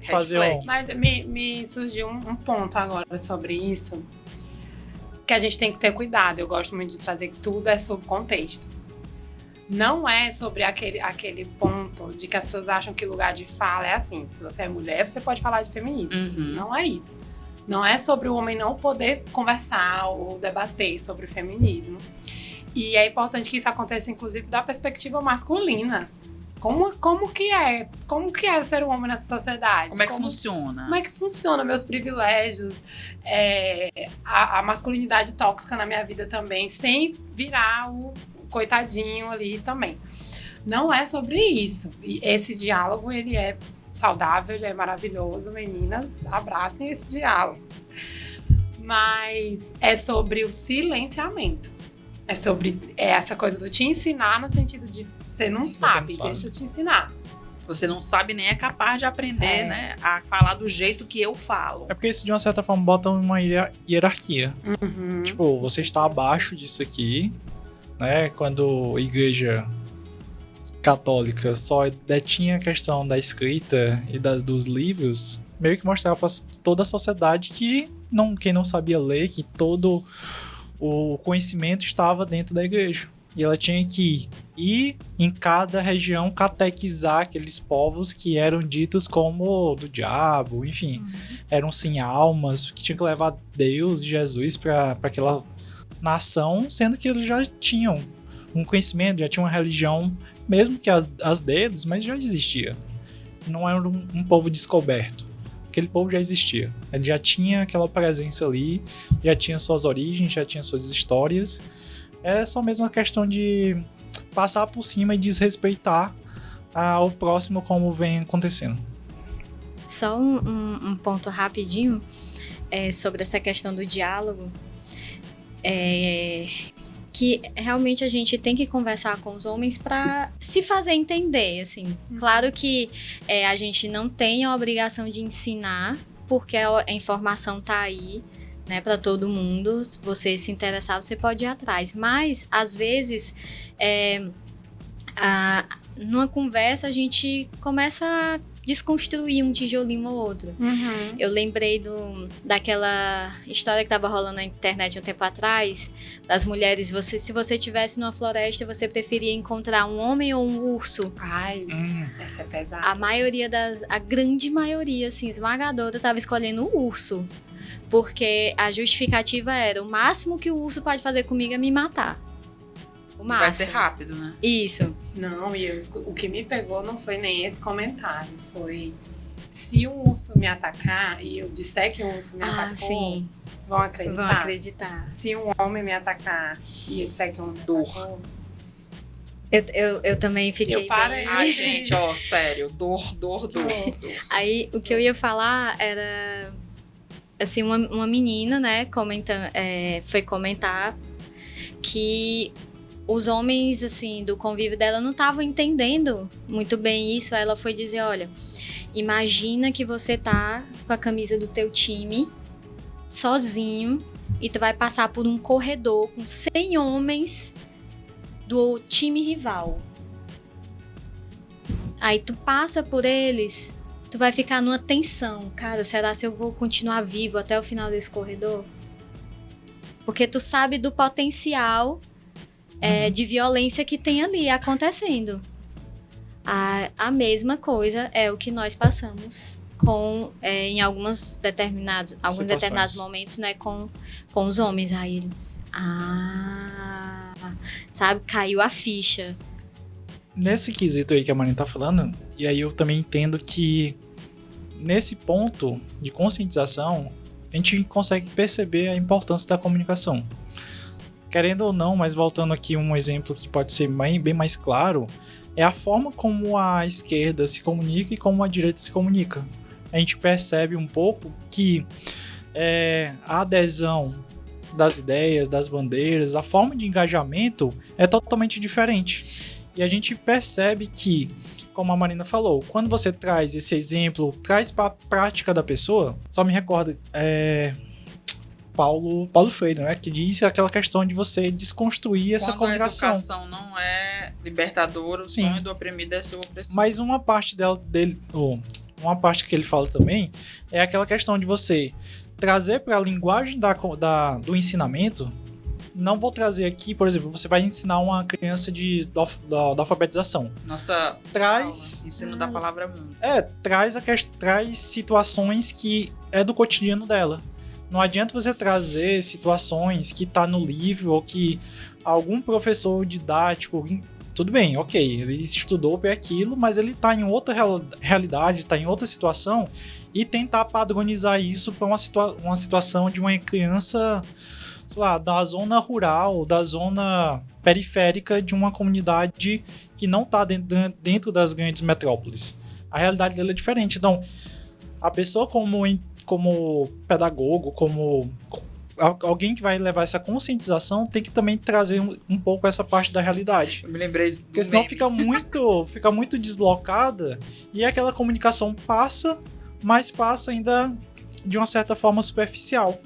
red Fazer flag. Mas me surgiu um ponto agora sobre isso, que a gente tem que ter cuidado. Eu gosto muito de trazer que tudo é sobre contexto. Não é sobre aquele ponto de que as pessoas acham que lugar de fala é assim. Se você é mulher, você pode falar de feminismo. Não é isso. Não é sobre o homem não poder conversar ou debater sobre o feminismo. E é importante que isso aconteça, inclusive, da perspectiva masculina. Como que é ser um homem nessa sociedade? Como é que funciona? Como é que funciona meus privilégios, a masculinidade tóxica na minha vida também, sem virar o coitadinho ali também. Não é sobre isso. E esse diálogo, ele é saudável, ele é maravilhoso. Meninas, abracem esse diálogo. Mas é sobre o silenciamento. É sobre essa coisa do te ensinar no sentido de você não sabe, deixa eu te ensinar. Você não sabe nem é capaz de aprender, né? A falar do jeito que eu falo. É porque isso, de uma certa forma, bota uma hierarquia. Tipo, você está abaixo disso aqui, né? Quando a igreja católica só detinha a questão da escrita e dos livros, meio que mostrava para toda a sociedade que quem não sabia ler, que todo o conhecimento estava dentro da igreja. E ela tinha que ir em cada região catequizar aqueles povos que eram ditos como do diabo, enfim, eram sem almas, que tinha que levar Deus e Jesus para aquela nação, sendo que eles já tinham um conhecimento, já tinham uma religião, mesmo que as deles, mas já existia. Não era um povo descoberto. Aquele povo já existia. Ele já tinha aquela presença ali, já tinha suas origens, já tinha suas histórias. É só mesmo uma questão de passar por cima e desrespeitar o próximo como vem acontecendo. Só um ponto rapidinho sobre essa questão do diálogo. Que realmente a gente tem que conversar com os homens para se fazer entender, assim. Claro que a gente não tem a obrigação de ensinar, porque a informação tá aí, né, para todo mundo. Se você se interessar, você pode ir atrás. Mas, às vezes, numa conversa, a gente começa a desconstruir um tijolinho ou outro. Uhum. Eu lembrei daquela história que estava rolando na internet um tempo atrás, das mulheres, se você estivesse numa floresta, você preferia encontrar um homem ou um urso? Ai, essa é pesada. A grande maioria, assim, esmagadora, estava escolhendo o urso. Porque a justificativa era, o máximo que o urso pode fazer comigo é me matar. Vai ser rápido, né? Isso. Não, o que me pegou não foi nem esse comentário. Foi, se um urso me atacar e eu disser que um urso me atacou, sim. Vão acreditar. Se um homem me atacar e eu disser que um homem me atacou... Eu também fiquei bem... Ai, gente, ó, sério. Dor. Aí, o que eu ia falar era... Assim, uma menina, né, foi comentar que... Os homens, assim, do convívio dela não estavam entendendo muito bem isso. Aí ela foi dizer, olha, imagina que você tá com a camisa do teu time, sozinho, e tu vai passar por um corredor com 100 homens do time rival. Aí tu passa por eles, tu vai ficar numa tensão. Cara, será se eu vou continuar vivo até o final desse corredor? Porque tu sabe do potencial... de violência que tem ali acontecendo. A mesma coisa é o que nós passamos em alguns determinados momentos, né, com os homens. Aí eles... sabe? Caiu a ficha. Nesse quesito aí que a Marina tá falando, e aí eu também entendo que nesse ponto de conscientização, a gente consegue perceber a importância da comunicação. Querendo ou não, mas voltando aqui um exemplo que pode ser bem mais claro, é a forma como a esquerda se comunica e como a direita se comunica. A gente percebe um pouco que a adesão das ideias, das bandeiras, a forma de engajamento é totalmente diferente. E a gente percebe que, como a Marina falou, quando você traz esse exemplo, traz para a prática da pessoa, só me recorda... Paulo Freire, né? Que diz aquela questão de você desconstruir essa comunicação. A educação não é libertadora, o sonho do oprimido é seu opressor. Mas uma parte uma parte que ele fala também é aquela questão de você trazer para a linguagem do ensinamento. Não vou trazer aqui, por exemplo, você vai ensinar uma criança da alfabetização. Nossa, ensino da palavra mundo. Traz situações que é do cotidiano dela. Não adianta você trazer situações que tá no livro ou que algum professor didático... Tudo bem, ok, ele estudou para aquilo, mas ele tá em outra realidade, tá em outra situação, e tentar padronizar isso para uma situação de uma criança, sei lá, da zona rural, da zona periférica de uma comunidade que não tá dentro das grandes metrópoles. A realidade dela é diferente. Então, a pessoa como pedagogo, como alguém que vai levar essa conscientização, tem que também trazer um pouco essa parte da realidade. Eu me lembrei do porque senão meme. fica muito deslocada e aquela comunicação passa, mas passa ainda de uma certa forma superficial.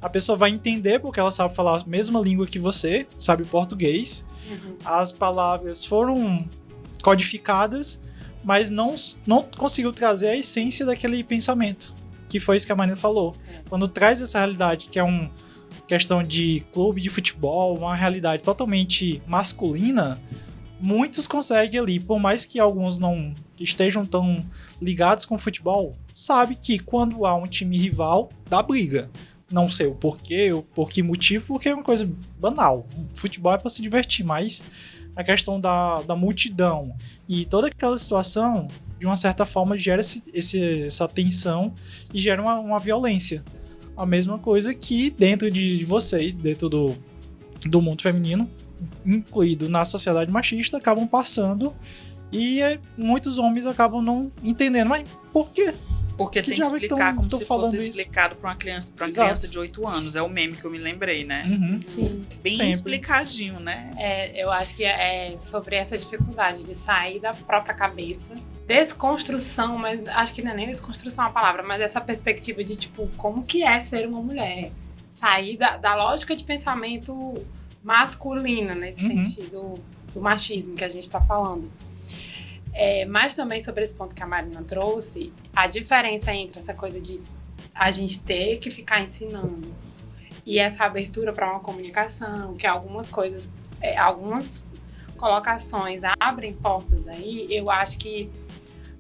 A pessoa vai entender porque ela sabe falar a mesma língua que você, sabe português, as palavras foram codificadas, mas não conseguiu trazer a essência daquele pensamento. Que foi isso que a Marina falou. Quando traz essa realidade, que é uma questão de clube de futebol, uma realidade totalmente masculina, muitos conseguem ali, por mais que alguns não estejam tão ligados com o futebol, sabe que quando há um time rival, dá briga. Não sei o porquê, por que motivo, porque é uma coisa banal. Futebol é para se divertir, mas a questão da multidão e toda aquela situação... de uma certa forma gera essa tensão e gera uma violência. A mesma coisa que dentro de você, dentro do mundo feminino, incluído na sociedade machista, acabam passando e muitos homens acabam não entendendo. Mas por quê? Porque Que tem que diabo explicar como tão se falando fosse isso? explicado pra uma criança, Exato. de 8 anos. É o meme que eu me lembrei, né? Uhum. Sim. Bem Sempre. explicadinho, né? Eu acho que é sobre essa dificuldade de sair da própria cabeça. Desconstrução, mas acho que não é nem desconstrução a palavra, mas essa perspectiva de, tipo, como que é ser uma mulher. Sair da lógica de pensamento masculina, nesse sentido do machismo que a gente tá falando. Mas também sobre esse ponto que a Marina trouxe, a diferença entre essa coisa de a gente ter que ficar ensinando e essa abertura para uma comunicação, que algumas coisas, algumas colocações abrem portas aí, eu acho que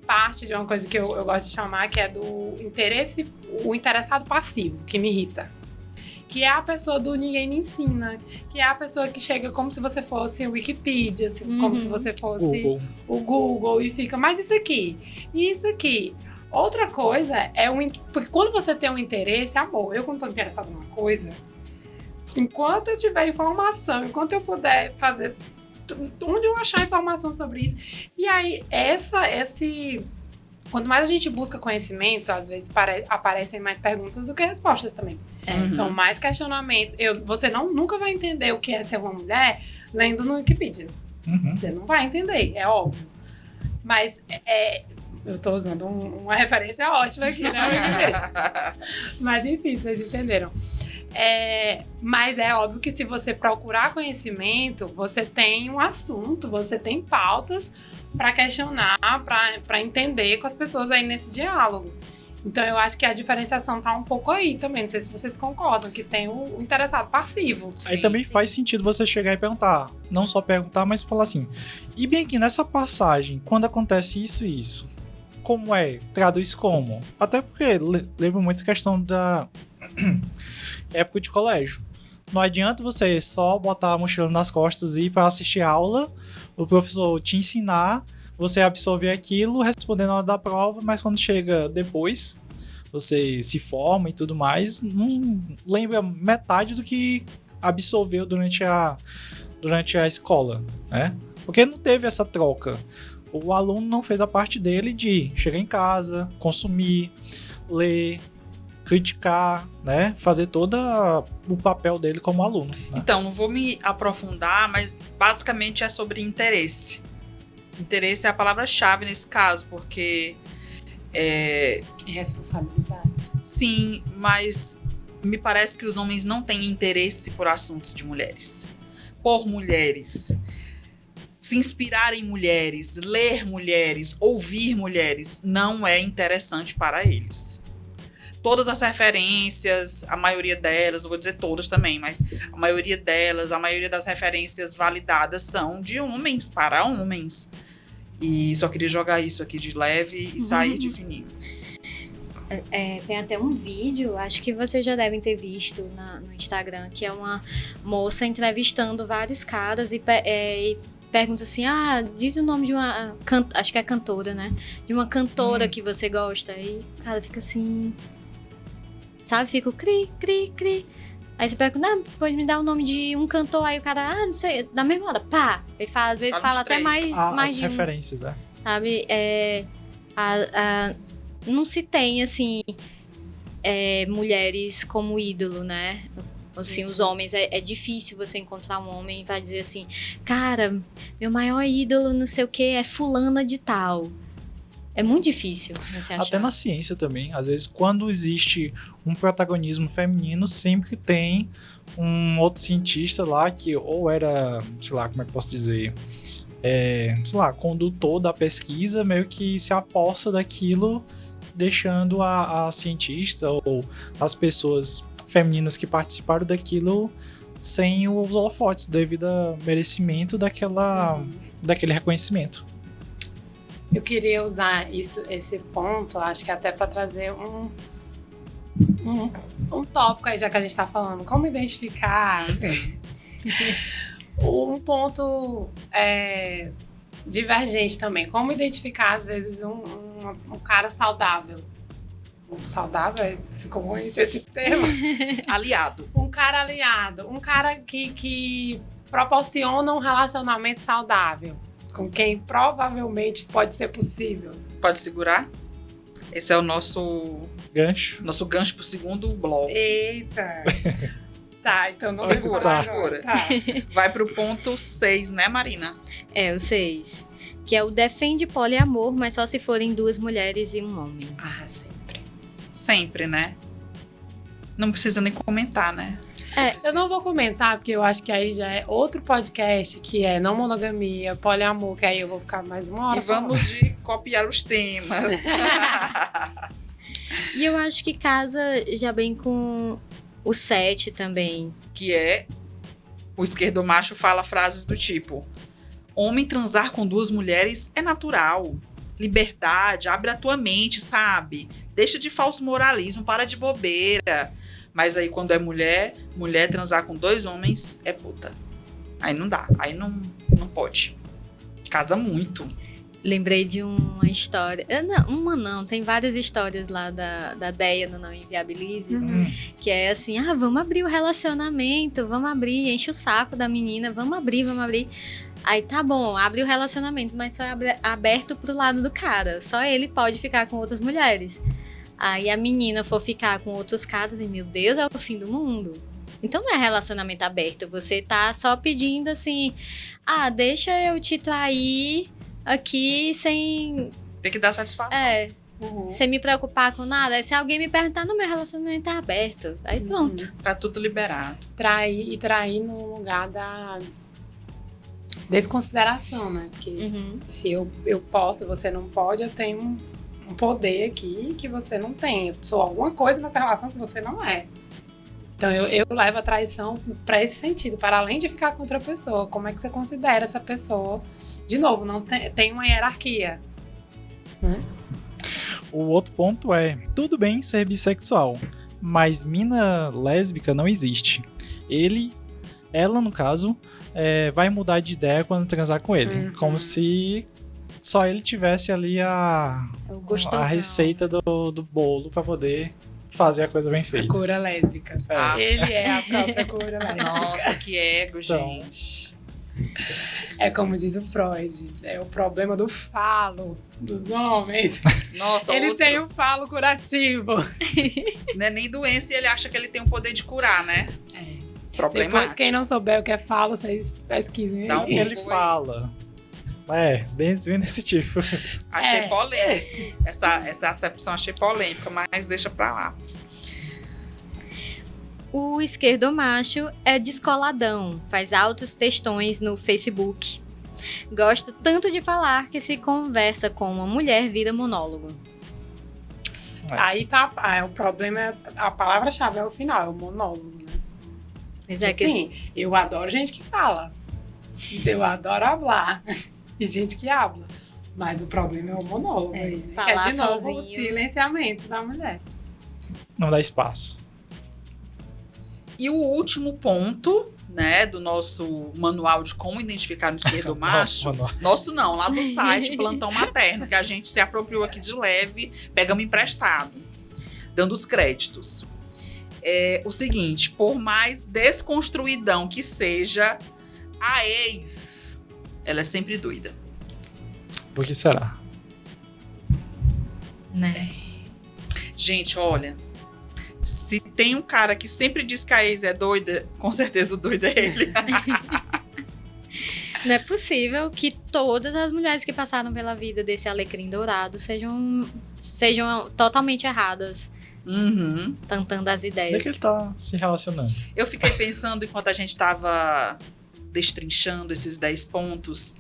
parte de uma coisa que eu gosto de chamar, que é do interesse, o interessado passivo, que me irrita. Que é a pessoa do ninguém me ensina, que é a pessoa que chega como se você fosse o Wikipedia, como se você fosse o Google e fica, mas isso aqui, e isso aqui. Outra coisa porque quando você tem um interesse, amor, eu quando tô interessada numa coisa, enquanto eu tiver informação, enquanto eu puder fazer, onde eu achar informação sobre isso, e aí quanto mais a gente busca conhecimento, às vezes aparecem mais perguntas do que respostas também. Então, mais questionamento. Você nunca vai entender o que é ser uma mulher lendo no Wikipedia. Você não vai entender, é óbvio. Mas eu tô usando uma referência ótima aqui, né? Mas enfim, vocês entenderam. Mas é óbvio que se você procurar conhecimento, você tem um assunto, você tem pautas para questionar, para entender com as pessoas aí nesse diálogo. Então eu acho que a diferenciação tá um pouco aí também. Não sei se vocês concordam, que tem o interessado passivo. Aí Sim. também faz sentido você chegar e perguntar. Não só perguntar, mas falar assim. E bem aqui nessa passagem, quando acontece isso e isso, como é? Traduz como? Até porque lembro muito a questão da época de colégio. Não adianta você só botar a mochila nas costas e ir para assistir aula, o professor te ensinar, você absorver aquilo, responder na hora da prova, mas quando chega depois, você se forma e tudo mais, não lembra metade do que absorveu durante a escola, né? Porque não teve essa troca. O aluno não fez a parte dele de chegar em casa, consumir, ler, criticar, né? Fazer todo o papel dele como aluno. Né? Então, não vou me aprofundar, mas basicamente é sobre interesse. Interesse é a palavra-chave nesse caso, porque... E responsabilidade. Sim, mas me parece que os homens não têm interesse por assuntos de mulheres. Por mulheres. Se inspirar em mulheres, ler mulheres, ouvir mulheres, não é interessante para eles. Todas as referências, a maioria delas, não vou dizer todas também, mas a maioria delas, a maioria das referências validadas são de homens para homens. E só queria jogar isso aqui de leve e sair de fininho. Tem até um vídeo, acho que vocês já devem ter visto no Instagram, que é uma moça entrevistando vários caras e pergunta assim, diz o nome de uma acho que é cantora, né? De uma cantora que você gosta. E o cara fica assim, sabe? Fica o cri, cri, cri. Aí você pergunta, pode me dar o nome de um cantor? Aí o cara, não sei, na mesma hora, pá. Ele fala, às vezes fala até mais As de referências, né? sabe? Não se tem, assim, mulheres como ídolo, né? Assim, os homens, é difícil você encontrar um homem e vai dizer assim, cara, meu maior ídolo, não sei o que, é fulana de tal. É muito difícil você achar. Até na ciência também. Às vezes, quando existe um protagonismo feminino, sempre tem um outro cientista lá que ou era, sei lá, como é que eu posso dizer? Sei lá, condutor da pesquisa, meio que se aposta daquilo, deixando a cientista ou as pessoas femininas que participaram daquilo sem os holofotes, devido ao merecimento daquele reconhecimento. Eu queria usar esse ponto, acho que até para trazer um tópico aí, já que a gente está falando, como identificar um ponto divergente também, como identificar às vezes um cara saudável. Saudável? Ficou ruim esse termo? Aliado. Um cara aliado, um cara que proporciona um relacionamento saudável. Com quem provavelmente pode ser possível. Pode segurar? Esse é o nosso Gancho. gancho pro segundo bloco. Eita! Tá, então não Segura, vou segura. agora. Tá. Vai pro ponto 6, né, Marina? É, o 6. Que é o defende poliamor, mas só se forem 2 mulheres e um homem. Ah, sempre. Sempre, né? Não precisa nem comentar, né? Eu não vou comentar, porque eu acho que aí já é outro podcast, que é não monogamia, poliamor, que aí eu vou ficar mais uma hora E vamos de copiar os temas. E eu acho que casa já bem com o 7 também. Que é, o esquerdomacho fala frases do tipo: homem transar com 2 mulheres é natural. Liberdade, abre a tua mente, sabe? Deixa de falso moralismo, para de bobeira. Mas aí quando é mulher transar com 2 homens é puta. Aí não dá, aí não pode. Casa muito. Lembrei de uma história. Não, tem várias histórias lá da Deia no Não Inviabilize. Que é assim: vamos abrir o relacionamento, vamos abrir, enche o saco da menina, vamos abrir. Aí tá bom, abre o relacionamento, mas só é aberto pro lado do cara. Só ele pode ficar com outras mulheres. Aí a menina for ficar com outros caras e, meu Deus, é o fim do mundo. Então não é relacionamento aberto. Você tá só pedindo assim: deixa eu te trair aqui sem... Tem que dar satisfação. Sem me preocupar com nada. Aí se alguém me perguntar, no meu relacionamento é aberto. Aí pronto. Tá tudo liberado. Trair no lugar da desconsideração, né? Porque se eu posso, você não pode, eu tenho um poder aqui que você não tem. Eu sou alguma coisa nessa relação que você não é. Então eu levo a traição para esse sentido, para além de ficar com outra pessoa. Como é que você considera essa pessoa? De novo, não tem uma hierarquia, né? O outro ponto é: tudo bem ser bissexual, mas mina lésbica não existe. Ela, no caso, vai mudar de ideia quando transar com ele. Como se só ele tivesse ali a receita do bolo pra poder fazer a coisa bem feita. A cura lésbica. Ele é a própria cura lésbica. Nossa, que ego, Então, gente. É como diz o Freud, é o problema do falo dos homens. Nossa, Ele tem um falo curativo. Não é nem doença e ele acha que ele tem o poder de curar, né? Problemático. Depois, quem não souber o que é falo, vocês pesquisem. Dá um ele fala. Bem desse tipo. Achei polêmico. Essa acepção achei polêmica, mas deixa pra lá. O esquerdomacho é descoladão, faz altos textões no Facebook. Gosta tanto de falar que se conversa com uma mulher vira monólogo. Aí tá, o problema a palavra-chave é o final, é o monólogo, né? Mas é Sim, eu adoro gente que fala. Eu adoro hablar. E gente que habla. Mas o problema é o monólogo. Falar de novo sozinho. o silenciamento da mulher. Não dá espaço. E o último ponto, né, do nosso manual de como identificar um esquerdomacho. Nosso não, lá do site Plantão Materno, que a gente se apropriou aqui de leve, pegamos emprestado, dando os créditos. É o seguinte: por mais desconstruidão que seja, a ex, ela é sempre doida. Por que será? Né? Gente, olha, se tem um cara que sempre diz que a ex é doida, com certeza o doido é ele. Não é possível que todas as mulheres que passaram pela vida desse alecrim dourado sejam totalmente erradas. Tentando as ideias. Como é que ele tá se relacionando? Eu fiquei pensando, enquanto a gente estava destrinchando esses 10 pontos,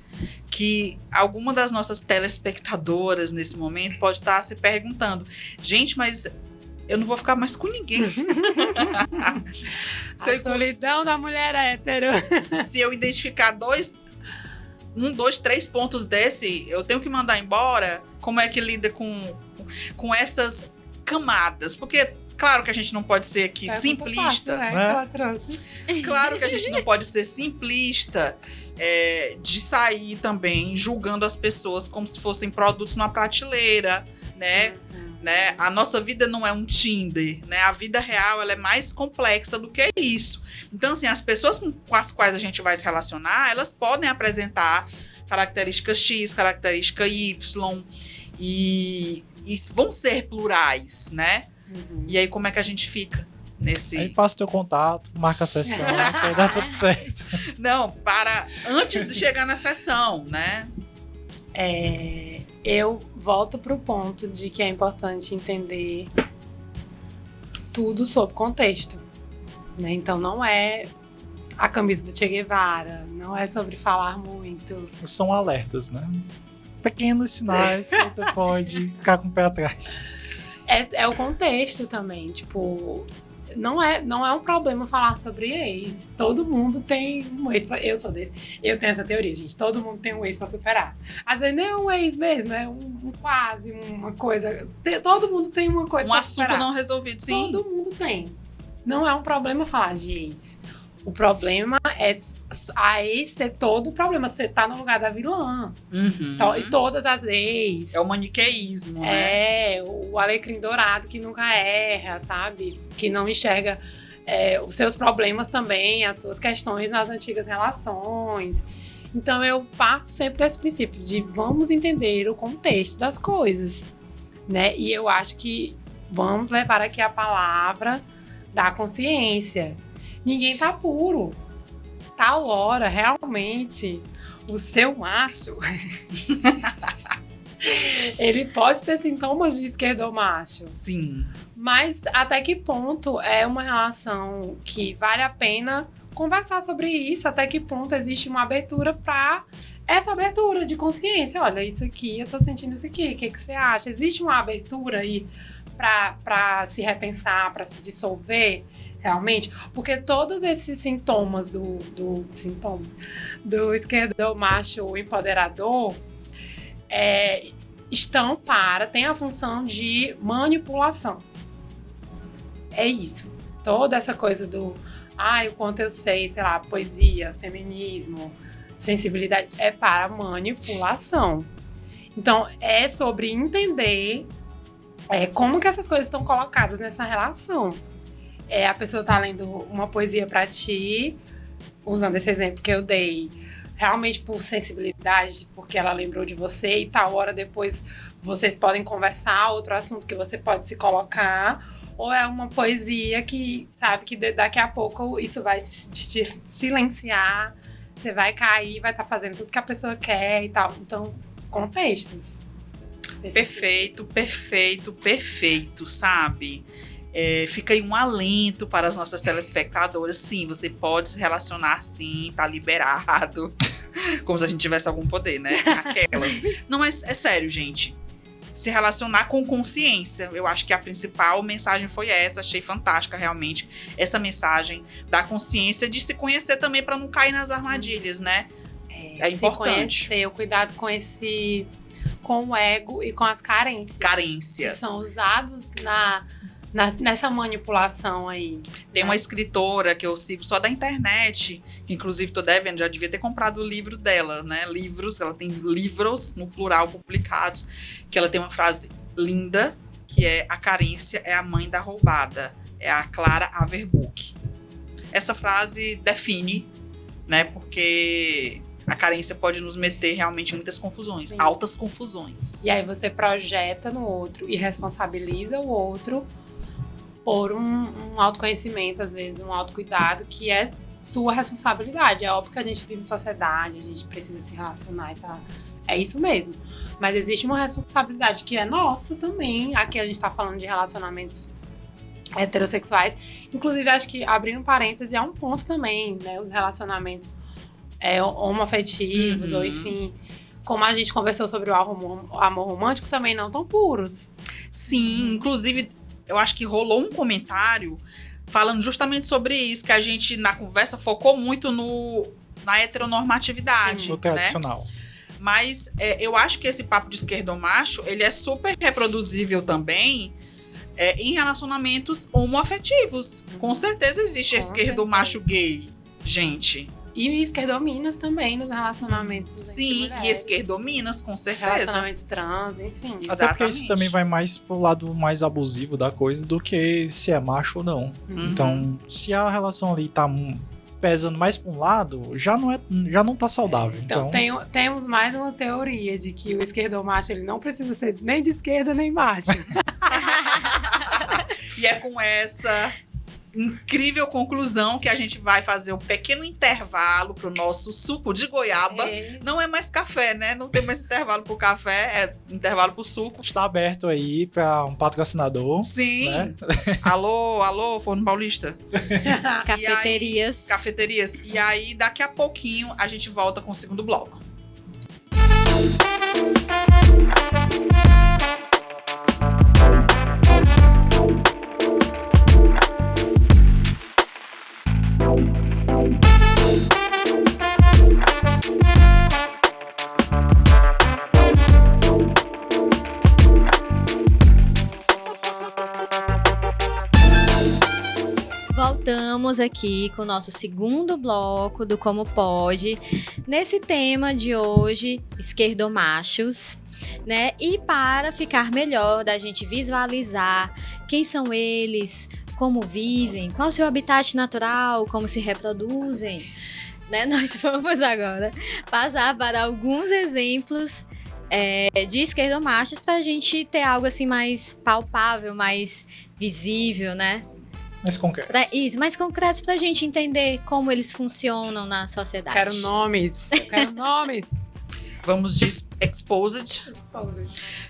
que alguma das nossas telespectadoras nesse momento pode estar se perguntando: gente, mas eu não vou ficar mais com ninguém. A solidão da mulher hétero. Se eu identificar 2, 3 pontos desse, eu tenho que mandar embora. Como é que lida com essas camadas? Porque claro que a gente não pode ser aqui simplista. Fácil, né? Que ela trouxe. Claro que a gente não pode ser simplista de sair também julgando as pessoas como se fossem produtos numa prateleira, né? Né? A nossa vida não é um Tinder, né? A vida real, ela é mais complexa do que isso. Então, assim, as pessoas com as quais a gente vai se relacionar, elas podem apresentar características X, característica Y. e vão ser plurais, né? E aí como é que a gente fica nesse... Aí passa o teu contato, marca a sessão, que aí dá tudo certo. Não, antes de chegar na sessão, né? Eu volto pro ponto de que é importante entender tudo sob contexto, né? Então não é a camisa do Che Guevara, não é sobre falar muito. São alertas, né? Pequenos sinais que você pode ficar com o pé atrás. É o contexto também, tipo, não é um problema falar sobre ex. Todo mundo tem um ex eu sou desse. Eu tenho essa teoria, gente. Todo mundo tem um ex pra superar. Às vezes nem é um ex mesmo, é um quase, uma coisa. Todo mundo tem uma coisa pra superar. Um assunto não resolvido, sim. Todo mundo tem. Não é um problema falar de ex. O problema é a ex ser todo o problema. Você tá no lugar da vilã. E todas as ex. É o maniqueísmo, né? É, o alecrim dourado que nunca erra, sabe? Que não enxerga os seus problemas também, as suas questões nas antigas relações. Então eu parto sempre desse princípio de vamos entender o contexto das coisas, né? E eu acho que vamos levar aqui a palavra da consciência. Ninguém tá puro. Tal hora, realmente, o seu macho, ele pode ter sintomas de esquerdomacho. Sim. Mas até que ponto é uma relação que vale a pena conversar sobre isso? Até que ponto existe uma abertura para essa abertura de consciência? Olha, isso aqui, eu tô sentindo isso aqui, o que você acha? Existe uma abertura aí para se repensar, para se dissolver? Realmente, porque todos esses sintomas do esquerdomacho empoderador tem a função de manipulação. É isso. Toda essa coisa do o quanto eu sei, sei lá, poesia, feminismo, sensibilidade, é para manipulação. Então, é sobre entender como que essas coisas estão colocadas nessa relação. A pessoa tá lendo uma poesia pra ti, usando esse exemplo que eu dei, realmente por sensibilidade, porque ela lembrou de você e tal hora depois vocês podem conversar, outro assunto que você pode se colocar, ou é uma poesia que, sabe, que daqui a pouco isso vai te silenciar, você vai cair, vai estar fazendo tudo que a pessoa quer e tal. Então, contextos. Perfeito, sabe? Fica aí um alento para as nossas telespectadoras. Sim, você pode se relacionar, sim, tá liberado. Como se a gente tivesse algum poder, né? Aquelas. Não, mas é sério, gente. Se relacionar com consciência. Eu acho que a principal mensagem foi essa. Achei fantástica, realmente. Essa mensagem da consciência de se conhecer também para não cair nas armadilhas, né? É importante. Se conhecer, o cuidado com o ego e com as carências. Carência. Que são usados nessa manipulação aí. Tem uma escritora que eu sigo só da internet, que inclusive tô devendo, já devia ter comprado o livro dela, né? Ela tem livros, no plural, publicados, que ela tem uma frase linda, que é: a carência é a mãe da roubada. É a Clara Averbuch. Essa frase define, né? Porque a carência pode nos meter realmente em muitas confusões, altas confusões. E aí você projeta no outro e responsabiliza o outro por um autoconhecimento, às vezes um autocuidado, que é sua responsabilidade. É óbvio que a gente vive em sociedade, a gente precisa se relacionar e tal. É isso mesmo. Mas existe uma responsabilidade que é nossa também. Aqui a gente tá falando de relacionamentos heterossexuais. Inclusive, acho que, abrindo parênteses, é um ponto também, né? Os relacionamentos homoafetivos, ou enfim, como a gente conversou sobre o amor romântico, também não tão puros. Sim, inclusive, eu acho que rolou um comentário falando justamente sobre isso, que a gente, na conversa, focou muito na heteronormatividade. No tradicional. Né? Mas eu acho que esse papo de esquerdomacho, ele é super reproduzível também em relacionamentos homoafetivos. Com certeza existe esquerdomacho gay, gente. E esquerdominas também nos relacionamentos. Sim, e esquerdominas, com certeza. Relacionamentos trans, enfim. Até Exatamente. Porque isso também vai mais pro lado mais abusivo da coisa do que se é macho ou não. Então, se a relação ali tá pesando mais para um lado, já não tá saudável. Então temos mais uma teoria de que o esquerdomacho ele não precisa ser nem de esquerda nem macho. E é com essa incrível conclusão que a gente vai fazer um pequeno intervalo pro nosso suco de goiaba. Não é mais café, né? Não tem mais intervalo pro café, é intervalo pro suco. Está aberto aí para um patrocinador. Sim. Né? Alô, Forno Paulista. Cafeterias. Cafeterias. E aí, daqui a pouquinho, a gente volta com o segundo bloco. Voltamos aqui com o nosso segundo bloco do Como Pode, nesse tema de hoje, esquerdomachos, né? E para ficar melhor, da gente visualizar quem são eles, como vivem, qual o seu habitat natural, como se reproduzem, né? Nós vamos agora passar para alguns exemplos de esquerdomachos para a gente ter algo assim mais palpável, mais visível, né? Mais concreto. Mais concretos pra gente entender como eles funcionam na sociedade. Quero nomes. Vamos de Exposed.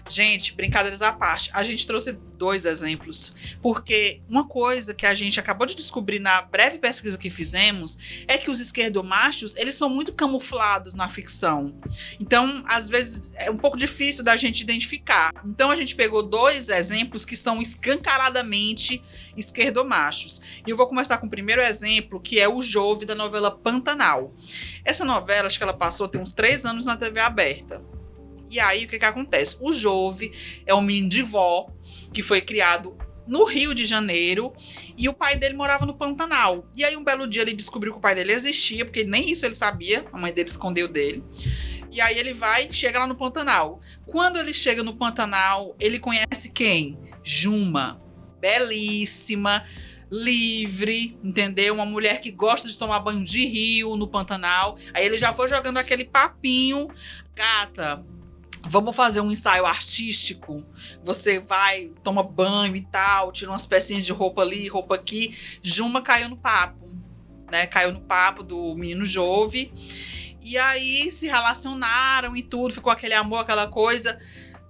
Gente, brincadeiras à parte, a gente trouxe 2 exemplos, porque uma coisa que a gente acabou de descobrir na breve pesquisa que fizemos é que os esquerdomachos, eles são muito camuflados na ficção. Então, às vezes, é um pouco difícil da gente identificar. Então, a gente pegou 2 exemplos que são escancaradamente esquerdomachos. E eu vou começar com o primeiro exemplo, que é o Jove, da novela Pantanal. Essa novela, acho que ela passou tem uns 3 anos na TV aberta. E aí, o que acontece? O Jove é um menino de vó que foi criado no Rio de Janeiro e o pai dele morava no Pantanal. E aí, um belo dia, ele descobriu que o pai dele existia, porque nem isso ele sabia, a mãe dele escondeu dele. E aí, ele chega lá no Pantanal. Quando ele chega no Pantanal, ele conhece quem? Juma. Belíssima, livre, entendeu? Uma mulher que gosta de tomar banho de rio no Pantanal. Aí ele já foi jogando aquele papinho. Gata, vamos fazer um ensaio artístico? Você vai, toma banho e tal, tira umas pecinhas de roupa ali, roupa aqui. Juma caiu no papo, né? Caiu no papo do menino Jove. E aí se relacionaram e tudo, ficou aquele amor, aquela coisa.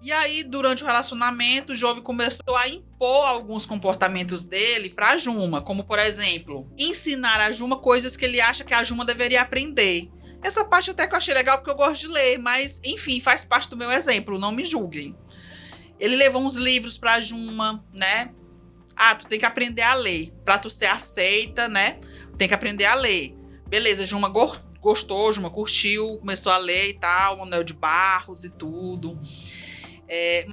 E aí, durante o relacionamento, o Jove começou a impor alguns comportamentos dele pra Juma, como, por exemplo, ensinar a Juma coisas que ele acha que a Juma deveria aprender. Essa parte até que eu achei legal, porque eu gosto de ler, mas, enfim, faz parte do meu exemplo, não me julguem. Ele levou uns livros pra Juma, né? Ah, tu tem que aprender a ler. Pra tu ser aceita, né? Tem que aprender a ler. Beleza, Juma gostou, Juma curtiu, começou a ler e tal, Manuel de Barros e tudo.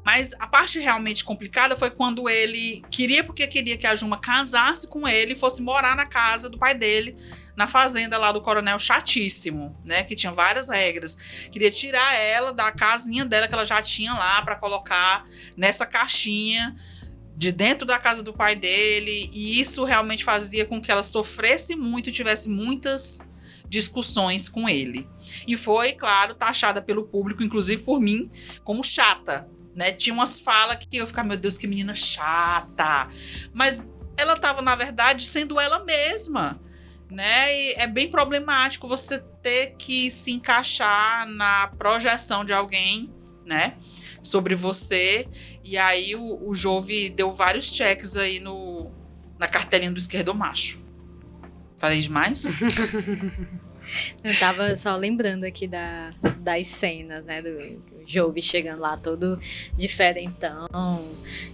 Mas a parte realmente complicada foi quando ele queria que a Juma casasse com ele e fosse morar na casa do pai dele, na fazenda lá do Coronel Chatíssimo, né? Que tinha várias regras. Queria tirar ela da casinha dela que ela já tinha lá para colocar nessa caixinha de dentro da casa do pai dele. E isso realmente fazia com que ela sofresse muito e tivesse muitas discussões com ele. E foi, claro, taxada pelo público, inclusive por mim, como chata, né? Tinha umas falas que eu ficava, meu Deus, que menina chata. Mas ela estava, na verdade, sendo ela mesma, né? E é bem problemático você ter que se encaixar na projeção de alguém, né? Sobre você. E aí o Jove deu vários checks aí na cartelinha do esquerdomacho. Falei demais? Eu tava só lembrando aqui das cenas, né? Do Jove chegando lá todo diferentão,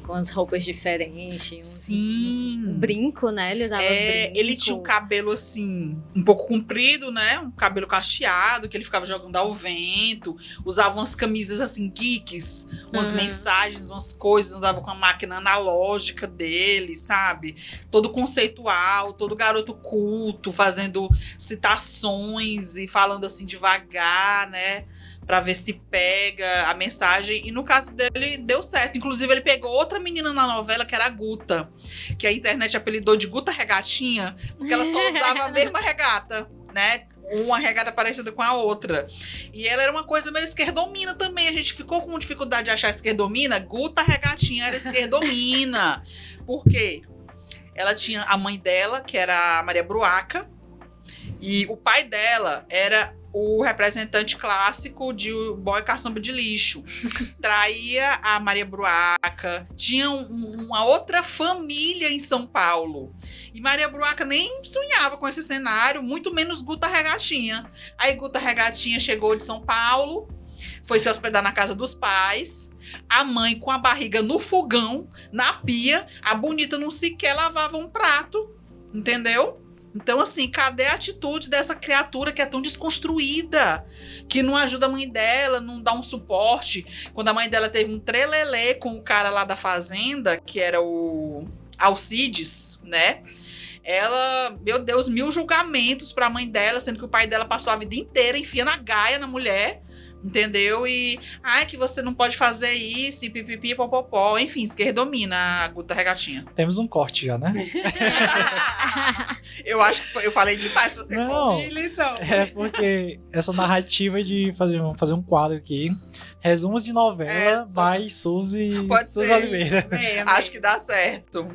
com as roupas diferentes. Sim. Um brinco, né? Ele usava brinco. Ele tinha um cabelo assim, um pouco comprido, né? Um cabelo cacheado, que ele ficava jogando ao vento. Usava umas camisas assim, geeks, umas mensagens, umas coisas. Andava com a máquina analógica dele, sabe? Todo conceitual, todo garoto culto, fazendo citações e falando assim devagar, né? pra ver se pega a mensagem. E no caso dele, deu certo. Inclusive, ele pegou outra menina na novela, que era a Guta, que a internet apelidou de Guta Regatinha, porque ela só usava a mesma regata, né? Uma regata parecida com a outra. E ela era uma coisa meio esquerdomina também. A gente ficou com dificuldade de achar esquerdomina. Guta Regatinha era esquerdomina. Por quê? Ela tinha a mãe dela, que era a Maria Bruaca, e o pai dela era o representante clássico de boy caçamba de lixo. Traía a Maria Bruaca. Tinha uma outra família em São Paulo. E Maria Bruaca nem sonhava com esse cenário, muito menos Guta Regatinha. Aí Guta Regatinha chegou de São Paulo, foi se hospedar na casa dos pais. A mãe com a barriga no fogão, na pia. A bonita não sequer lavava um prato, entendeu? Então, assim, cadê a atitude dessa criatura que é tão desconstruída? Que não ajuda a mãe dela, não dá um suporte. Quando a mãe dela teve um trelelê com o cara lá da fazenda, que era o Alcides, né? Ela, meu Deus, 1000 julgamentos pra mãe dela, sendo que o pai dela passou a vida inteira enfiando a gaia na mulher, entendeu? E, que você não pode fazer isso, e pipipi, popopó. Enfim, esquerdomina a Guta Regatinha. Temos um corte já, né? Eu acho que eu falei demais pra você. Não, Então. é porque essa narrativa de fazer um quadro aqui, resumos de novela by Suzy Oliveira. Acho que dá certo.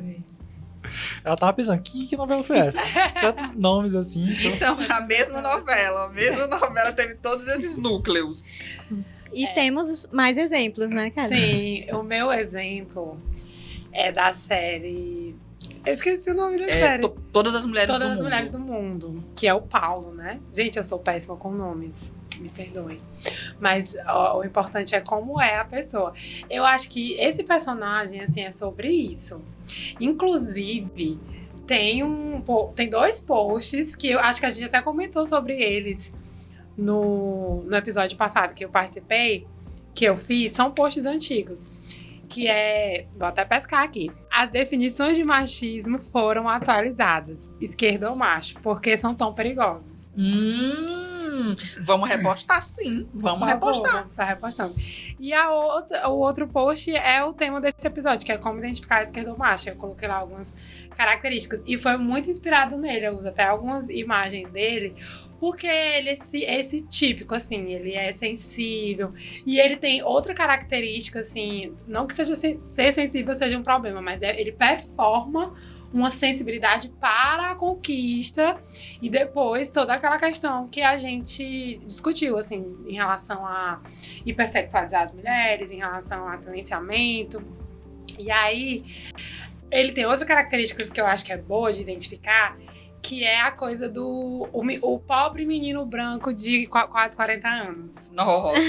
Ela tava pensando, que novela foi essa? Tantos nomes assim. Então, a mesma novela teve todos esses núcleos. E temos mais exemplos, né, cara? Sim, o meu exemplo é da série... Eu esqueci o nome da série. Todas as Mulheres do Mundo. Todas as Mulheres do Mundo, que é o Paulo, né? Gente, eu sou péssima com nomes, me perdoem. Mas o importante é como é a pessoa. Eu acho que esse personagem, assim, é sobre isso. Inclusive, tem 2 posts que eu acho que a gente até comentou sobre eles no episódio passado que eu participei, que eu fiz, são posts antigos. Que é, vou até pescar aqui. As definições de machismo foram atualizadas. Esquerdo ou macho, porque são tão perigosas. Vamos repostar sim. Vamos repostar. Vamos estar repostando. E o outro post é o tema desse episódio, que é como identificar esquerdo ou macho. Eu coloquei lá algumas características. E foi muito inspirado nele. Eu uso até algumas imagens dele. Porque ele é esse típico, assim, ele é sensível. E ele tem outra característica, assim, não que ser sensível seja um problema, mas ele performa uma sensibilidade para a conquista e depois toda aquela questão que a gente discutiu, assim, em relação a hipersexualizar as mulheres, em relação a silenciamento. E aí, ele tem outras características que eu acho que é boa de identificar, que é a coisa do o pobre menino branco de quase 40 anos. Nossa!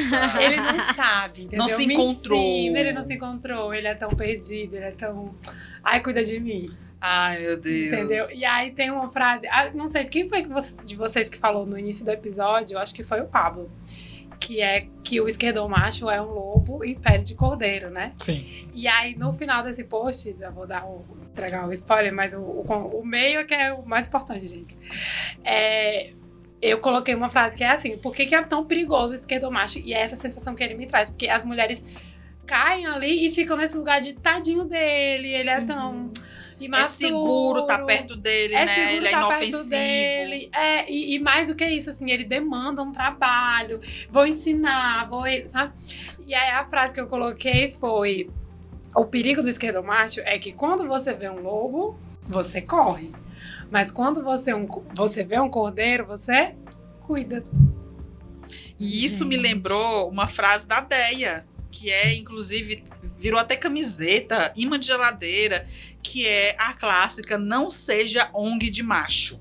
Ele não sabe, entendeu? Não se encontrou. Ele não se encontrou, ele é tão perdido, ele é tão... Ai, cuida de mim. Ai, meu Deus. Entendeu? E aí tem uma frase... não sei, quem foi de vocês que falou no início do episódio? Eu acho que foi o Pablo. Que é que o esquerdomacho é um lobo em pele de cordeiro, né? Sim. E aí, no final desse post, já vou entregar o spoiler, mas o meio é que é o mais importante, gente. Eu coloquei uma frase que é assim, por que é tão perigoso o esquerdomacho? E é essa sensação que ele me traz, porque as mulheres caem ali e ficam nesse lugar de tadinho dele, ele é tão... imaturo, é seguro tá perto dele, né? Ele é inofensivo. E mais do que isso, assim, ele demanda um trabalho, vou ensinar, sabe? E aí a frase que eu coloquei foi: o perigo do esquerdomacho é que quando você vê um lobo, você corre. Mas quando você vê um cordeiro, você cuida. E isso me lembrou uma frase da Deia, que inclusive, virou até camiseta, imã de geladeira, que é a clássica: não seja ONG de macho.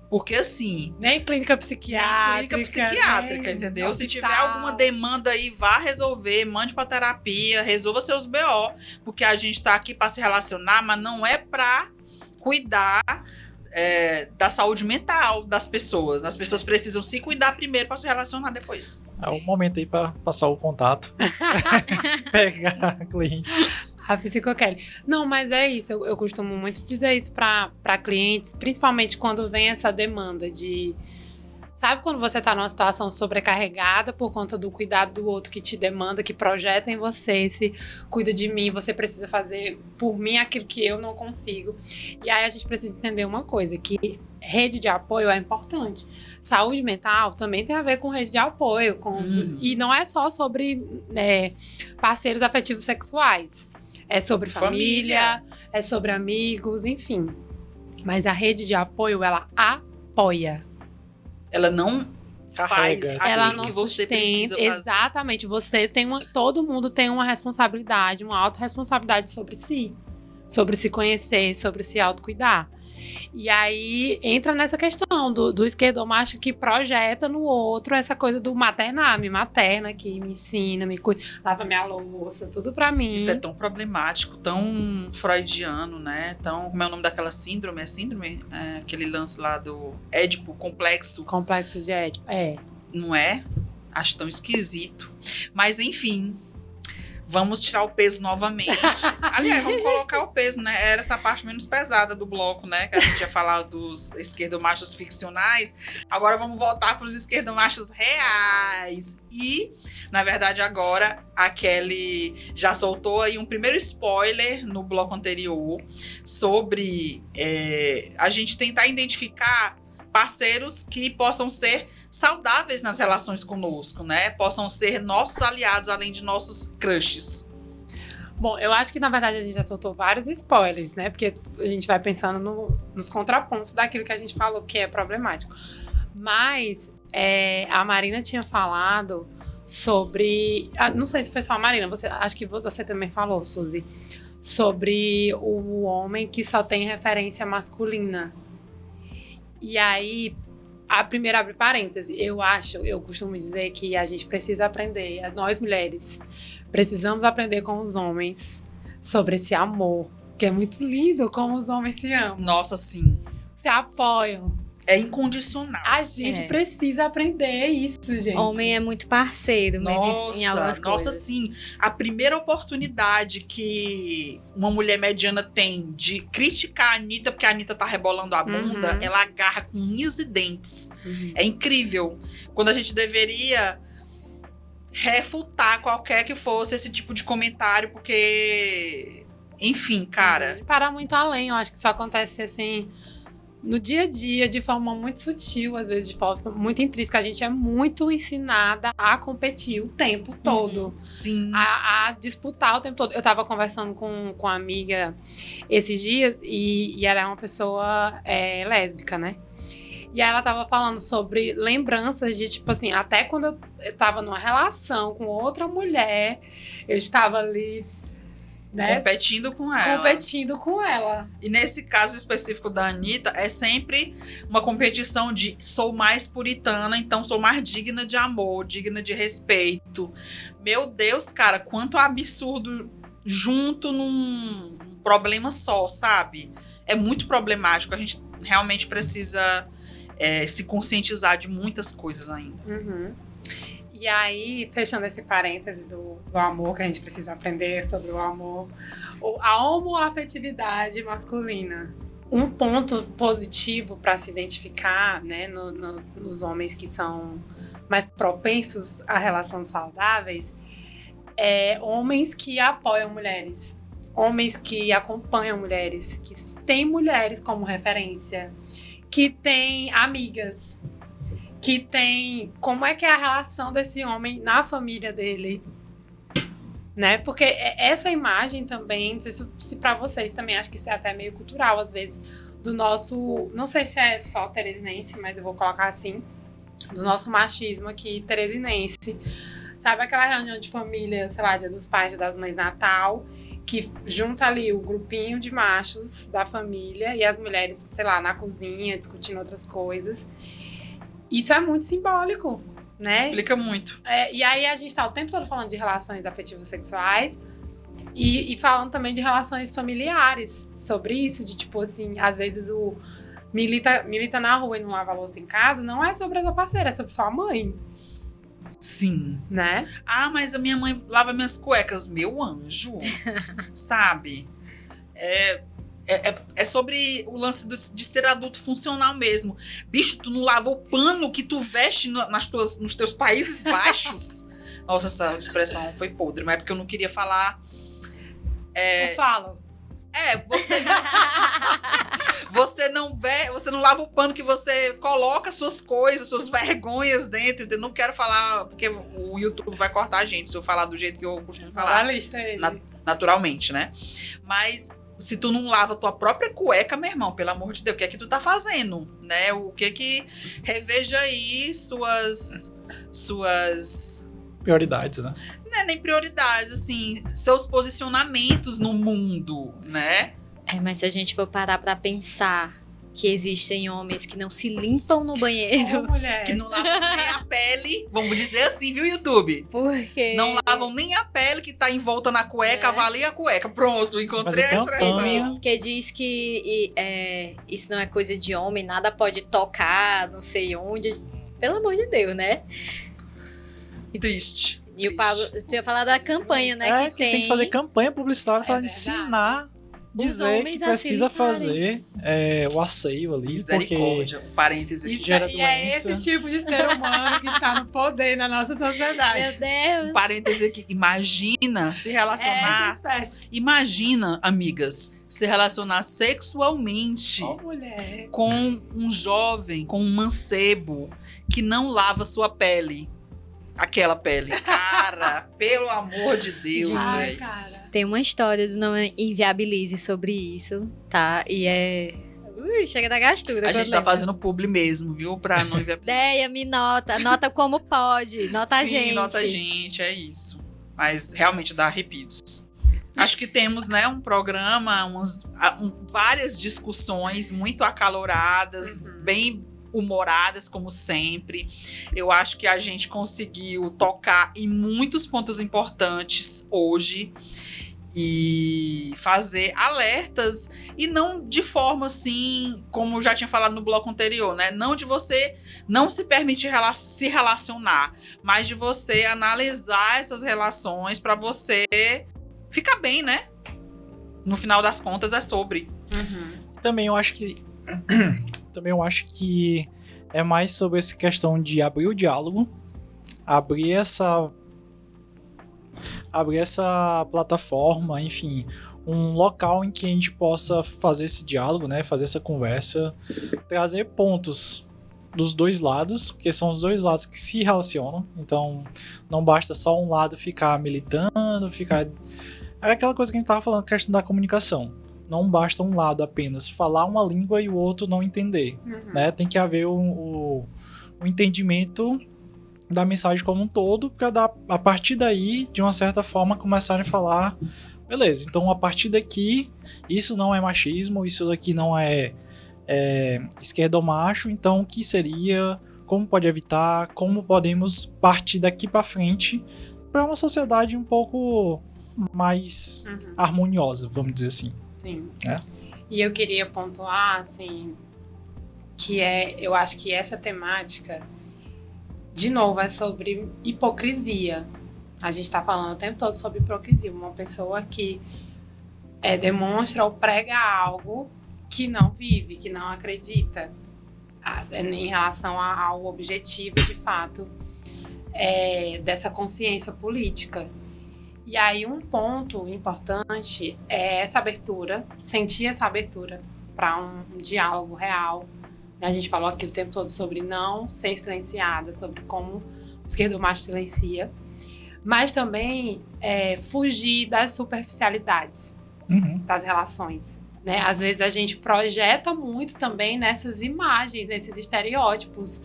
Porque assim... Nem clínica psiquiátrica, entendeu? Se tiver alguma demanda aí, vá resolver, mande pra terapia, resolva seus BO. Porque a gente tá aqui pra se relacionar, mas não é pra cuidar da saúde mental das pessoas. As pessoas precisam se cuidar primeiro pra se relacionar depois. É o momento aí pra passar o contato. Pegar a cliente. A psicoquele. Não, mas é isso. Eu costumo muito dizer isso para clientes, principalmente quando vem essa demanda de Sabe quando você tá numa situação sobrecarregada por conta do cuidado do outro que te demanda, que projeta em você, se cuida de mim, você precisa fazer por mim aquilo que eu não consigo. E aí a gente precisa entender uma coisa, que rede de apoio é importante. Saúde mental também tem a ver com rede de apoio. E não é só sobre parceiros afetivos sexuais. É sobre família, é sobre amigos, enfim. Mas a rede de apoio, ela apoia. Ela não faz Carrega. aquilo Ela não que você sustenta. precisa fazer. Exatamente. Todo mundo tem uma responsabilidade, uma autorresponsabilidade sobre si. Sobre se conhecer, sobre se autocuidar. E aí entra nessa questão do esquerdomacho que projeta no outro essa coisa do maternar, me materna aqui, me ensina, me cuida, lava minha louça, tudo pra mim. Isso é tão problemático, tão freudiano, né? Tão, como é o nome daquela síndrome? É síndrome? É, aquele lance lá do Édipo complexo. Complexo de Édipo. Não é? Acho tão esquisito. Mas, enfim, vamos tirar o peso novamente. Aliás, vamos colocar o peso, né? Era essa parte menos pesada do bloco, né? Que a gente ia falar dos esquerdomachos ficcionais. Agora vamos voltar para os esquerdomachos reais. E, na verdade, agora a Kelly já soltou aí um primeiro spoiler no bloco anterior sobre a gente tentar identificar parceiros que possam ser saudáveis nas relações conosco, né? Possam ser nossos aliados, além de nossos crushes. Bom, eu acho que, na verdade, a gente já soltou vários spoilers, né? Porque a gente vai pensando nos contrapontos daquilo que a gente falou que é problemático. Mas a Marina tinha falado sobre... não sei se foi só a Marina, acho que você também falou, Suzy, sobre o homem que só tem referência masculina. E aí... A primeira abre parêntese, eu costumo dizer que a gente precisa aprender, nós mulheres, precisamos aprender com os homens sobre esse amor, que é muito lindo como os homens se amam. Nossa, sim. Se apoiam. É incondicional. A gente precisa aprender isso, gente. Homem é muito parceiro, mesmo em algumas Nossa, coisas. sim. A primeira oportunidade que uma mulher mediana tem de criticar a Anitta, porque a Anitta tá rebolando a bunda, ela agarra com unhas e dentes. É incrível. Quando a gente deveria refutar qualquer que fosse esse tipo de comentário, porque... Enfim, cara... Parar muito além, eu acho que isso acontece assim... No dia a dia, de forma muito sutil, às vezes de forma muito intrínseca, a gente é muito ensinada a competir o tempo todo. Sim. A disputar o tempo todo. Eu tava conversando com uma amiga esses dias e ela é uma pessoa lésbica, né? E aí ela tava falando sobre lembranças de, tipo assim, até quando eu tava numa relação com outra mulher, eu estava ali... né? Competindo com ela. E nesse caso específico da Anitta, é sempre uma competição de sou mais puritana, então sou mais digna de amor, digna de respeito. Meu Deus, cara, quanto absurdo junto num problema só, sabe? É muito problemático. A gente realmente precisa se conscientizar de muitas coisas ainda. E aí, fechando esse parêntese do amor, que a gente precisa aprender sobre o amor, a homoafetividade masculina. Um ponto positivo para se identificar, né, nos homens que são mais propensos a relações saudáveis é homens que apoiam mulheres, homens que acompanham mulheres, que têm mulheres como referência, que têm amigas, que tem... Como é que é a relação desse homem na família dele? Né? Porque essa imagem também, não sei se para vocês também, acho que isso é até meio cultural, às vezes, do nosso... Não sei se é só teresinense, mas eu vou colocar assim, do nosso machismo aqui, teresinense. Sabe aquela reunião de família, sei lá, Dia dos Pais, Dia das Mães, Natal, que junta ali o grupinho de machos da família e as mulheres, sei lá, na cozinha, discutindo outras coisas. Isso é muito simbólico, né? Explica muito. E aí a gente tá o tempo todo falando de relações afetivas sexuais e falando também de relações familiares sobre isso, de tipo assim, às vezes o milita na rua e não lava a louça em casa, não é sobre a sua parceira, é sobre sua mãe. Sim. Né? Ah, mas a minha mãe lava minhas cuecas. Meu anjo. Sabe? É sobre o lance de ser adulto funcional mesmo. Bicho, tu não lava o pano que tu veste nos teus Países Baixos? Nossa, essa expressão foi podre, mas é porque eu não queria falar. Eu falo. Você não lava o pano que você coloca suas coisas, suas vergonhas dentro. Eu não quero falar, porque o YouTube vai cortar a gente se eu falar do jeito que eu costumo falar. Naturalmente, né? Mas se tu não lava tua própria cueca, meu irmão, pelo amor de Deus, o que é que tu tá fazendo, né? O que é que... Reveja aí suas Prioridades, né? Não é nem prioridades, assim, seus posicionamentos no mundo, né? Mas se a gente for parar pra pensar que existem homens que não se limpam no banheiro. Mulher. Que não lavam nem a pele, vamos dizer assim, viu, YouTube? Porque Não lavam nem a pele que tá envolta na cueca, avalia a cueca. Pronto, encontrei a expressão. Porque diz que isso não é coisa de homem, nada pode tocar, não sei onde. Pelo amor de Deus, né? Triste. E o Pablo, tu ia falar da campanha, né? Que tem que fazer campanha publicitária para ensinar, dizer que precisa fazer o asseio ali. Misericórdia, porque parêntese aqui. gera E é esse tipo de ser humano que está no poder na nossa sociedade. Meu Deus. Parêntese aqui. Imagina se relacionar. Imagina, amigas, se relacionar sexualmente com um jovem, com um mancebo que não lava sua pele. Aquela pele. Cara, pelo amor de Deus, velho. Tem uma história do Não Inviabilize sobre isso, tá? E chega da gastura. A gente tá fazendo publi mesmo, viu? Pra não inviabilizar. Ideia, me nota como pode. Nota a gente. Sim, nota a gente, é isso. Mas realmente dá arrepios. Acho que temos, né, um programa, várias discussões muito acaloradas, bem humoradas, como sempre. Eu acho que a gente conseguiu tocar em muitos pontos importantes hoje e fazer alertas, e não de forma assim, como eu já tinha falado no bloco anterior, né? Não de você não se permitir se relacionar, mas de você analisar essas relações para você ficar bem, né? No final das contas é sobre. Também eu acho que é mais sobre essa questão de abrir o diálogo, abrir essa plataforma, enfim, um local em que a gente possa fazer esse diálogo, né, fazer essa conversa, trazer pontos dos dois lados, porque são os dois lados que se relacionam, então não basta só um lado ficar militando, é aquela coisa que a gente estava falando, a questão da comunicação. Não basta um lado apenas falar uma língua e o outro não entender, né? Tem que haver o entendimento da mensagem como um todo, para a partir daí, de uma certa forma, começarem a falar, beleza, então a partir daqui, isso não é machismo, isso daqui não é esquerdomacho, então o que seria, como pode evitar, como podemos partir daqui para frente para uma sociedade um pouco mais harmoniosa, vamos dizer assim. Sim. E eu queria pontuar, assim, que eu acho que essa temática, de novo, é sobre hipocrisia. A gente tá falando o tempo todo sobre hipocrisia. Uma pessoa que demonstra ou prega algo que não vive, que não acredita em relação ao objetivo, de fato, dessa consciência política. E aí um ponto importante é essa abertura, sentir essa abertura para um diálogo real. A gente falou aqui o tempo todo sobre não ser silenciada, sobre como o esquerdomacho silencia, mas também fugir das superficialidades das relações. Né? Às vezes a gente projeta muito também nessas imagens, nesses estereótipos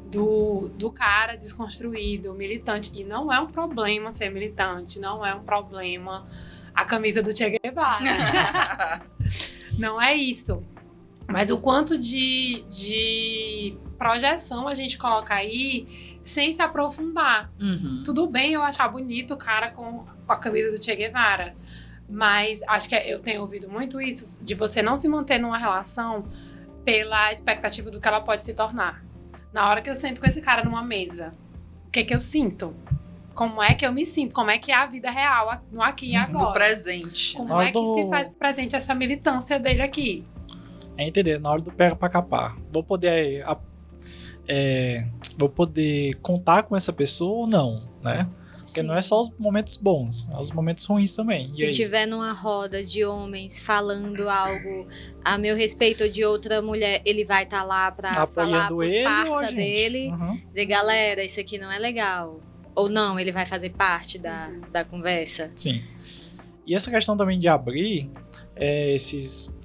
do cara desconstruído, militante. E não é um problema ser militante, não é um problema a camisa do Che Guevara. Não é isso. Mas o quanto de projeção a gente coloca aí sem se aprofundar. Tudo bem eu achar bonito o cara com a camisa do Che Guevara, mas acho que eu tenho ouvido muito isso, de você não se manter numa relação pela expectativa do que ela pode se tornar. Na hora que eu sento com esse cara numa mesa, o que eu sinto? como é que eu me sinto, como é que é a vida real no aqui e agora. No presente. Como é que se faz presente essa militância dele aqui. É entender, na hora do pega pra capar. Vou poder contar com essa pessoa ou não, né? Porque não é só os momentos bons, é os momentos ruins também. Se tiver numa roda de homens falando algo a meu respeito ou de outra mulher, ele vai estar lá pra falar pros parça dele, dizer, galera, isso aqui não é legal. Ou não, ele vai fazer parte da conversa. Sim. E essa questão também de abrir esses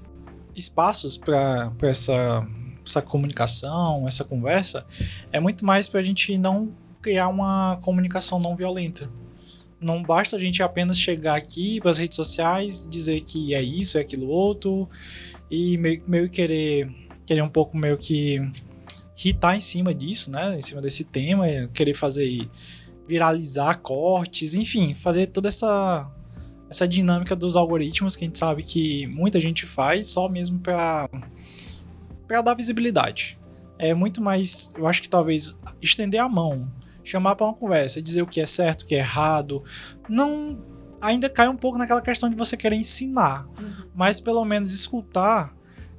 espaços para essa comunicação, essa conversa, é muito mais para a gente não criar uma comunicação não violenta. Não basta a gente apenas chegar aqui para as redes sociais, dizer que é isso, é aquilo outro, e meio querer um pouco meio que irritar em cima disso, né? Em cima desse tema, querer fazer viralizar cortes, enfim, fazer toda essa dinâmica dos algoritmos que a gente sabe que muita gente faz só mesmo para dar visibilidade. É muito mais, eu acho que talvez estender a mão, chamar para uma conversa, dizer o que é certo, o que é errado, não ainda cai um pouco naquela questão de você querer ensinar, mas pelo menos escutar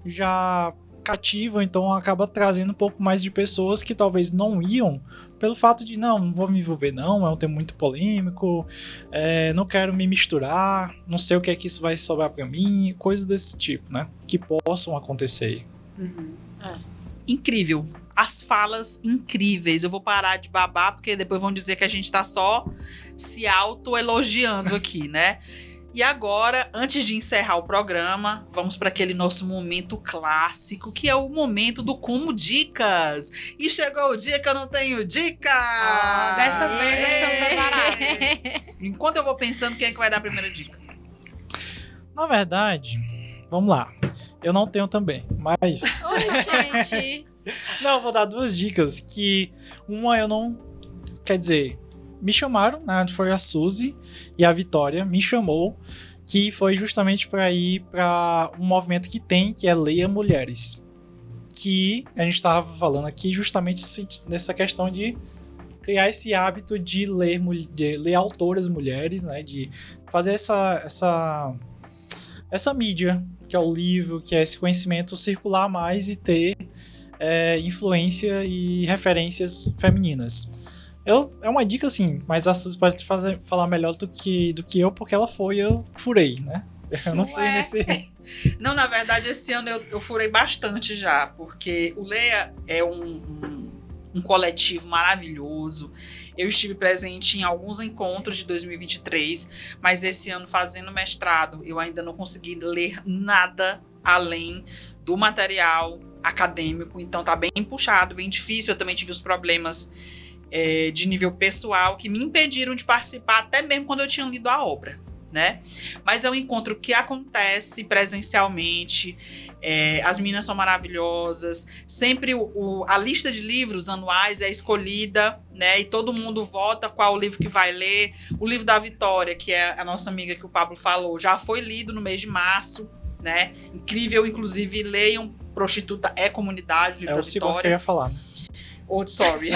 já cativa, então acaba trazendo um pouco mais de pessoas que talvez não iam pelo fato de não vou me envolver não, é um tema muito polêmico, não quero me misturar, não sei o que é que isso vai sobrar para mim, coisas desse tipo, né, que possam acontecer. Incrível. As falas incríveis. Eu vou parar de babar, porque depois vão dizer que a gente tá só se autoelogiando aqui, né? E agora, antes de encerrar o programa, vamos para aquele nosso momento clássico, que é o momento do Como Dicas. E chegou o dia que eu não tenho dica! Dessa vez eu estou preparada. Enquanto eu vou pensando, quem é que vai dar a primeira dica? Na verdade, vamos lá. Eu não tenho também, mas... Oi, gente! Não, vou dar duas dicas, que uma eu não... Quer dizer, me chamaram, né? Foi a Suzy e a Vitória me chamou, que foi justamente para ir para um movimento que é Leia Mulheres. Que a gente estava falando aqui justamente nessa questão de criar esse hábito de ler autoras mulheres, né? De fazer essa mídia, que é o livro, que é esse conhecimento circular mais e ter influência e referências femininas. É uma dica, assim, mas a Suzy pode falar melhor do que eu, porque ela eu furei, né? Eu não fui nesse... Não, na verdade, esse ano eu furei bastante já, porque o Leia é um coletivo maravilhoso. Eu estive presente em alguns encontros de 2023, mas esse ano, fazendo mestrado, eu ainda não consegui ler nada além do material acadêmico, então tá bem puxado, bem difícil. Eu também tive os problemas de nível pessoal que me impediram de participar, até mesmo quando eu tinha lido a obra, né? Mas é um encontro que acontece presencialmente, as meninas são maravilhosas, sempre a lista de livros anuais é escolhida, né? E todo mundo vota qual o livro que vai ler. O livro da Vitória, que é a nossa amiga que o Pablo falou, já foi lido no mês de março, né? Incrível, inclusive, leiam Prostituta é Comunidade, livro da o segundo Vitória. que eu ia falar. Oh, sorry.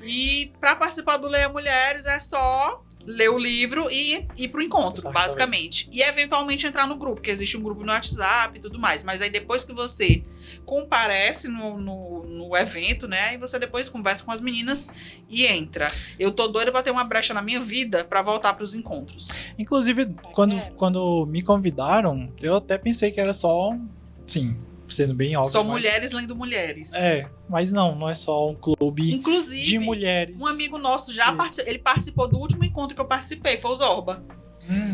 E para participar do Leia Mulheres é só ler o livro e ir pro encontro, basicamente. E eventualmente entrar no grupo, porque existe um grupo no WhatsApp e tudo mais. Mas aí depois que você comparece no evento, né? Aí você depois conversa com as meninas e entra. Eu tô doida pra ter uma brecha na minha vida pra voltar pros encontros. Inclusive, quando me convidaram, eu até pensei que era só, sim, sendo bem óbvio. Só mulheres lendo mulheres. Mas não é só um clube inclusive, de mulheres. Um amigo nosso ele participou do último encontro que eu participei, foi o Zorba.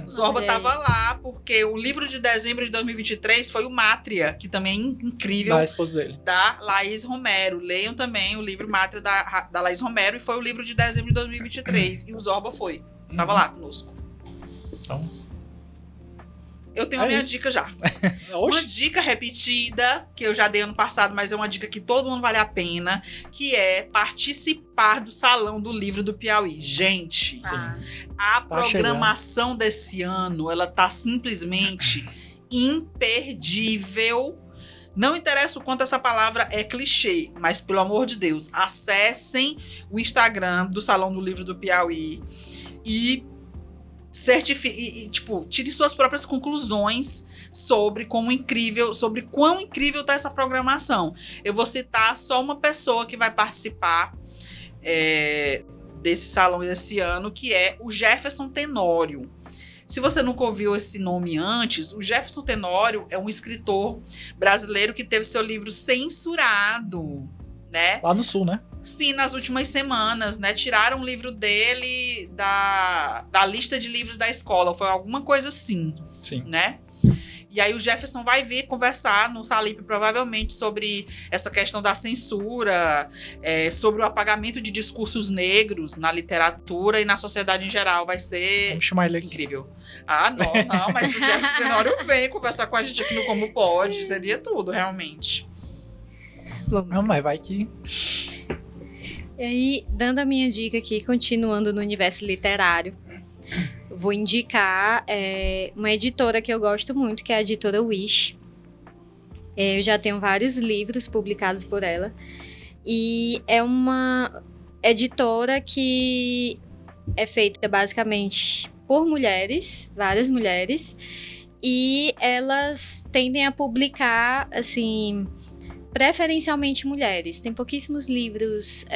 O Zorba tava lá, porque o livro de dezembro de 2023 foi o Mátria, que também é incrível. Da esposa dele. Da Laís Romero. Leiam também o livro Mátria da Laís Romero, e foi o livro de dezembro de 2023. E o Zorba foi. Tava lá conosco. Então... Eu tenho a minha dica já. Uma dica repetida, que eu já dei ano passado, mas é uma dica que todo mundo vale a pena, que é participar do Salão do Livro do Piauí. Gente, a programação desse ano, ela tá simplesmente imperdível. Não interessa o quanto essa palavra é clichê, mas pelo amor de Deus, acessem o Instagram do Salão do Livro do Piauí e tire suas próprias conclusões sobre quão incrível tá essa programação. Eu vou citar só uma pessoa que vai participar desse salão desse ano, que é o Jefferson Tenório. Se você nunca ouviu esse nome antes, o Jefferson Tenório é um escritor brasileiro que teve seu livro censurado, né? Lá no Sul, né? Sim, nas últimas semanas, né? Tiraram o livro dele da lista de livros da escola. Foi alguma coisa assim, Sim. né? E aí o Jefferson vai vir conversar no Salip provavelmente sobre essa questão da censura, sobre o apagamento de discursos negros na literatura e na sociedade em geral. Vai ser Vamos chamar ele aqui. incrível. Ah, não, mas o Jefferson Tenório vem conversar com a gente aqui no Como Pode. Seria tudo, realmente. Não, mas vai que... E aí, dando a minha dica aqui, continuando no universo literário, vou indicar uma editora que eu gosto muito, que é a editora Wish. Eu já tenho vários livros publicados por ela. E é uma editora que é feita basicamente por mulheres, várias mulheres. E elas tendem a publicar, assim, preferencialmente mulheres. Tem pouquíssimos livros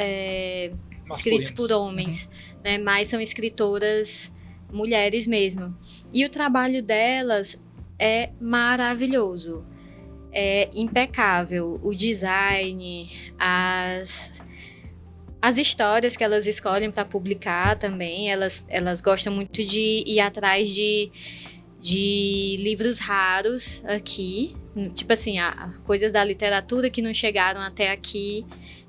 escritos por homens, né? Mas são escritoras mulheres mesmo. E o trabalho delas é maravilhoso. É impecável. O design, as histórias que elas escolhem para publicar também. Elas gostam muito de ir atrás de livros raros aqui. Tipo assim, coisas da literatura que não chegaram até aqui.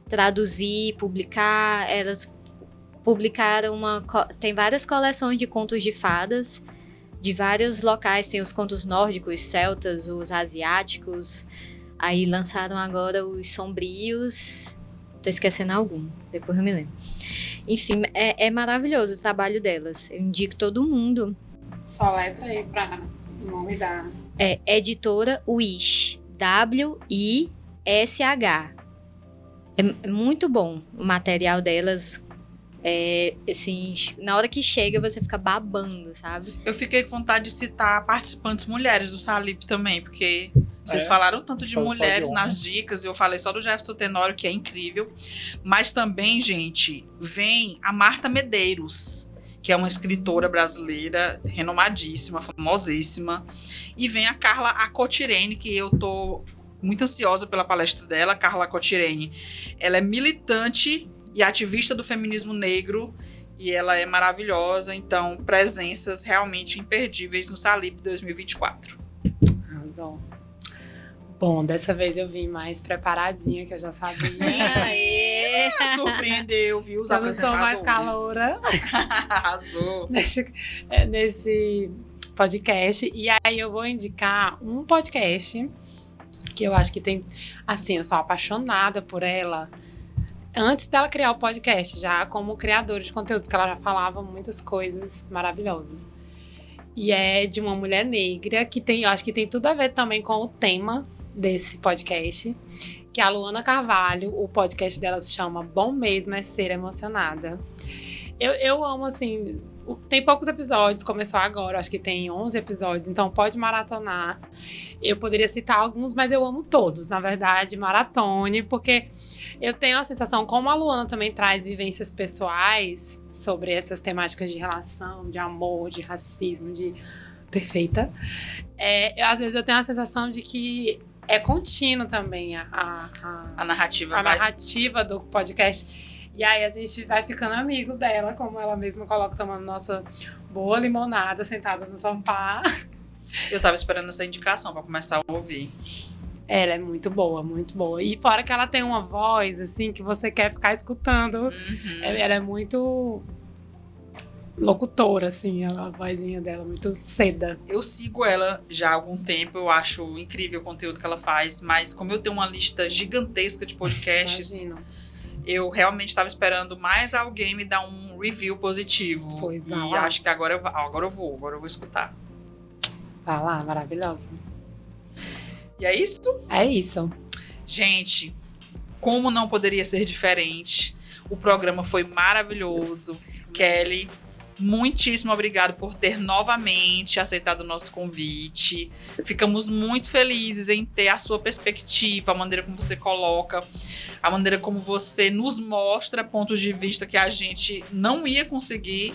Traduzir, publicar. Elas publicaram tem várias coleções de contos de fadas de vários locais, tem os contos nórdicos, celtas, os asiáticos, aí lançaram agora os sombrios, tô esquecendo algum, depois eu me lembro. Enfim, é maravilhoso o trabalho delas, eu indico todo mundo. Só letra aí pra o nome da... Editora Wish, WISH. É muito bom o material delas. Assim, na hora que chega você fica babando, sabe? Eu fiquei com vontade de citar participantes mulheres do Salip também, porque vocês falaram tanto de mulheres nas dicas, e eu falei só do Jefferson Tenório, que é incrível. Mas também, gente, vem a Marta Medeiros, que é uma escritora brasileira renomadíssima, famosíssima. E vem a Carla Acotirene, que eu tô muito ansiosa pela palestra dela. Carla Acotirene, ela é militante e ativista do feminismo negro, e ela é maravilhosa. Então, presenças realmente imperdíveis no Salip 2024. Arrasou. Bom, dessa vez eu vim mais preparadinha, que eu já sabia. Aê! Surpreendeu, viu? Os Eu não sou mais apresentadores. caloura. Arrasou. Nesse podcast. E aí eu vou indicar um podcast que eu acho que tem... Assim, eu sou apaixonada por ela. Antes dela criar o podcast, já como criadora de conteúdo, porque ela já falava muitas coisas maravilhosas. E é de uma mulher negra, que eu acho que tem tudo a ver também com o tema desse podcast, que é a Luana Carvalho. O podcast dela se chama Bom Mesmo é Ser Emocionada. Eu amo, assim... Tem poucos episódios, começou agora, acho que tem 11 episódios, então pode maratonar. Eu poderia citar alguns, mas eu amo todos, na verdade, maratone, porque... Eu tenho a sensação, como a Luana também traz vivências pessoais sobre essas temáticas de relação, de amor, de racismo, de... Perfeita. Às vezes eu tenho a sensação de que é contínuo também a narrativa do podcast. E aí a gente vai ficando amigo dela, como ela mesma coloca, tomando nossa boa limonada, sentada no sofá. Eu tava esperando essa indicação pra começar a ouvir. Ela é muito boa, muito boa. E fora que ela tem uma voz, assim, que você quer ficar escutando. Uhum. Ela é muito locutora, assim, a vozinha dela, muito seda. Eu sigo ela já há algum tempo, eu acho incrível o conteúdo que ela faz, mas como eu tenho uma lista gigantesca de podcasts, Imagino. eu realmente estava esperando mais alguém me dar um review positivo. Pois e vai lá. acho que agora eu vou escutar. Vai lá, maravilhosa. E é isso? É isso. Gente, como não poderia ser diferente, o programa foi maravilhoso. Kelly, muitíssimo obrigado por ter novamente aceitado o nosso convite. Ficamos muito felizes em ter a sua perspectiva, a maneira como você coloca, a maneira como você nos mostra pontos de vista que a gente não ia conseguir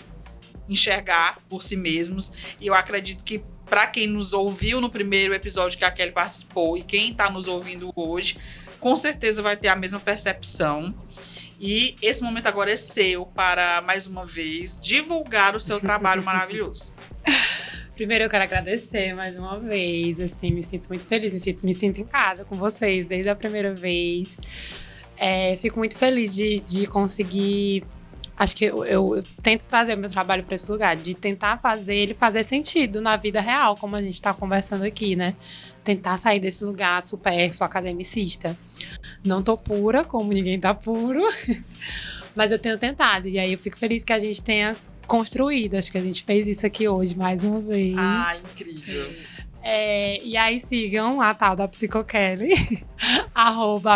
enxergar por si mesmos. E eu acredito que para quem nos ouviu no primeiro episódio que a Kelly participou e quem está nos ouvindo hoje, com certeza vai ter a mesma percepção. E esse momento agora é seu para, mais uma vez, divulgar o seu trabalho maravilhoso. Primeiro eu quero agradecer mais uma vez, assim, me sinto muito feliz, me sinto em casa com vocês desde a primeira vez. Fico muito feliz de conseguir, acho que eu tento trazer o meu trabalho para esse lugar, de tentar fazer ele fazer sentido na vida real, como a gente está conversando aqui, né? Tentar sair desse lugar supérfluo, academicista. Não tô pura, como ninguém tá puro, mas eu tenho tentado. E aí eu fico feliz que a gente tenha construído. Acho que a gente fez isso aqui hoje, mais uma vez. Ah, incrível. E aí sigam a tal da PsicoKelly,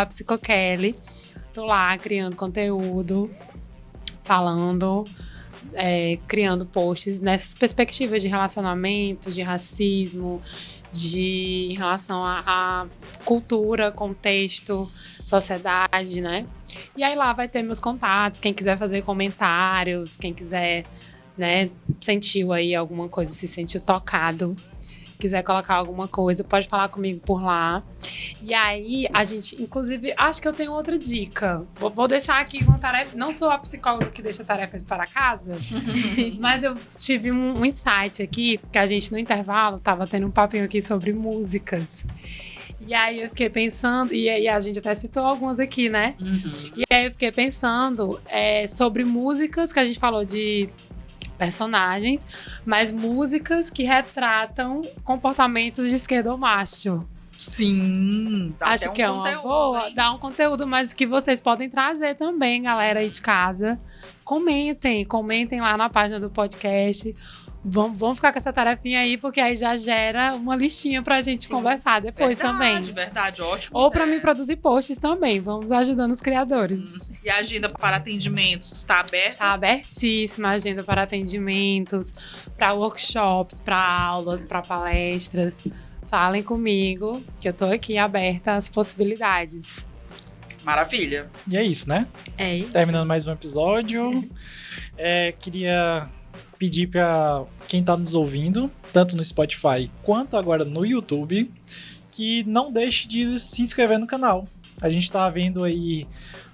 @PsicoKelly. Tô lá criando conteúdo, falando, criando posts nessas perspectivas de relacionamento, de racismo, em relação à cultura, contexto, sociedade, né? E aí lá vai ter meus contatos, quem quiser fazer comentários, quem quiser, né, sentiu aí alguma coisa, se sentiu tocado, quiser colocar alguma coisa, pode falar comigo por lá. E aí, a gente, inclusive, acho que eu tenho outra dica. Vou deixar aqui uma tarefa. Não sou a psicóloga que deixa tarefas para casa, mas eu tive um insight aqui, que a gente, no intervalo, tava tendo um papinho aqui sobre músicas. E aí eu fiquei pensando, e a gente até citou algumas aqui, né? Uhum. E aí eu fiquei pensando sobre músicas, que a gente falou de personagens, mas músicas que retratam comportamentos de esquerdomacho. Sim, dá Acho até um que é uma conteúdo, boa, hein? dá um conteúdo, mas que vocês podem trazer também, galera aí de casa. Comentem lá na página do podcast. Vamos ficar com essa tarefinha aí, porque aí já gera uma listinha pra gente conversar depois também. Verdade, ótimo. Ou pra mim produzir posts também. Vamos ajudando os criadores. E a agenda para atendimentos está aberta? Tá abertíssima a agenda para atendimentos, para workshops, para aulas, para palestras. Falem comigo, que eu tô aqui aberta às possibilidades. Maravilha. E é isso, né? É isso. Terminando mais um episódio. Queria pedir para quem tá nos ouvindo, tanto no Spotify quanto agora no YouTube, que não deixe de se inscrever no canal. A gente tá vendo aí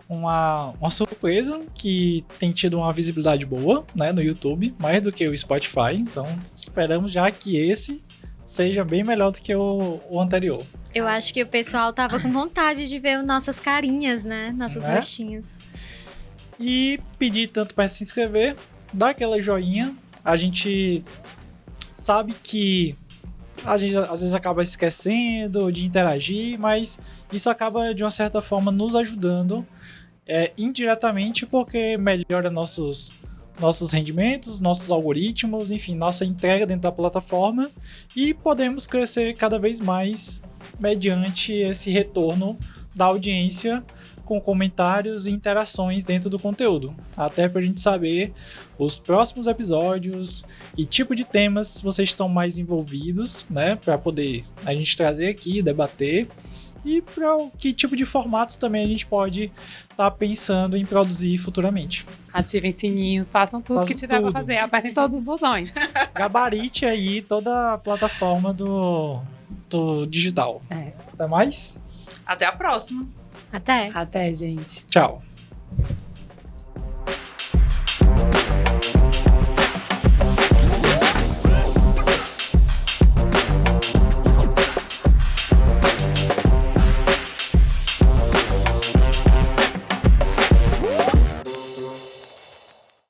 uma surpresa que tem tido uma visibilidade boa, né, no YouTube, mais do que o Spotify. Então, esperamos já que esse seja bem melhor do que o anterior. Eu acho que o pessoal tava com vontade de ver nossas carinhas, né? Nossos Né? rostinhos. E pedir tanto para se inscrever, dar aquela joinha. A gente sabe que a gente às vezes acaba esquecendo de interagir, mas isso acaba de uma certa forma nos ajudando indiretamente, porque melhora nossos rendimentos, nossos algoritmos, enfim, nossa entrega dentro da plataforma, e podemos crescer cada vez mais mediante esse retorno da audiência com comentários e interações dentro do conteúdo, até para a gente saber os próximos episódios, que tipo de temas vocês estão mais envolvidos, né, para poder a gente trazer aqui, debater, e para que tipo de formatos também a gente pode estar pensando em produzir futuramente. Ativem sininhos, façam tudo que tiver para fazer, apertem todos os botões. Gabarite aí toda a plataforma do digital. Até mais. Até a próxima. Até. Até, gente. Tchau.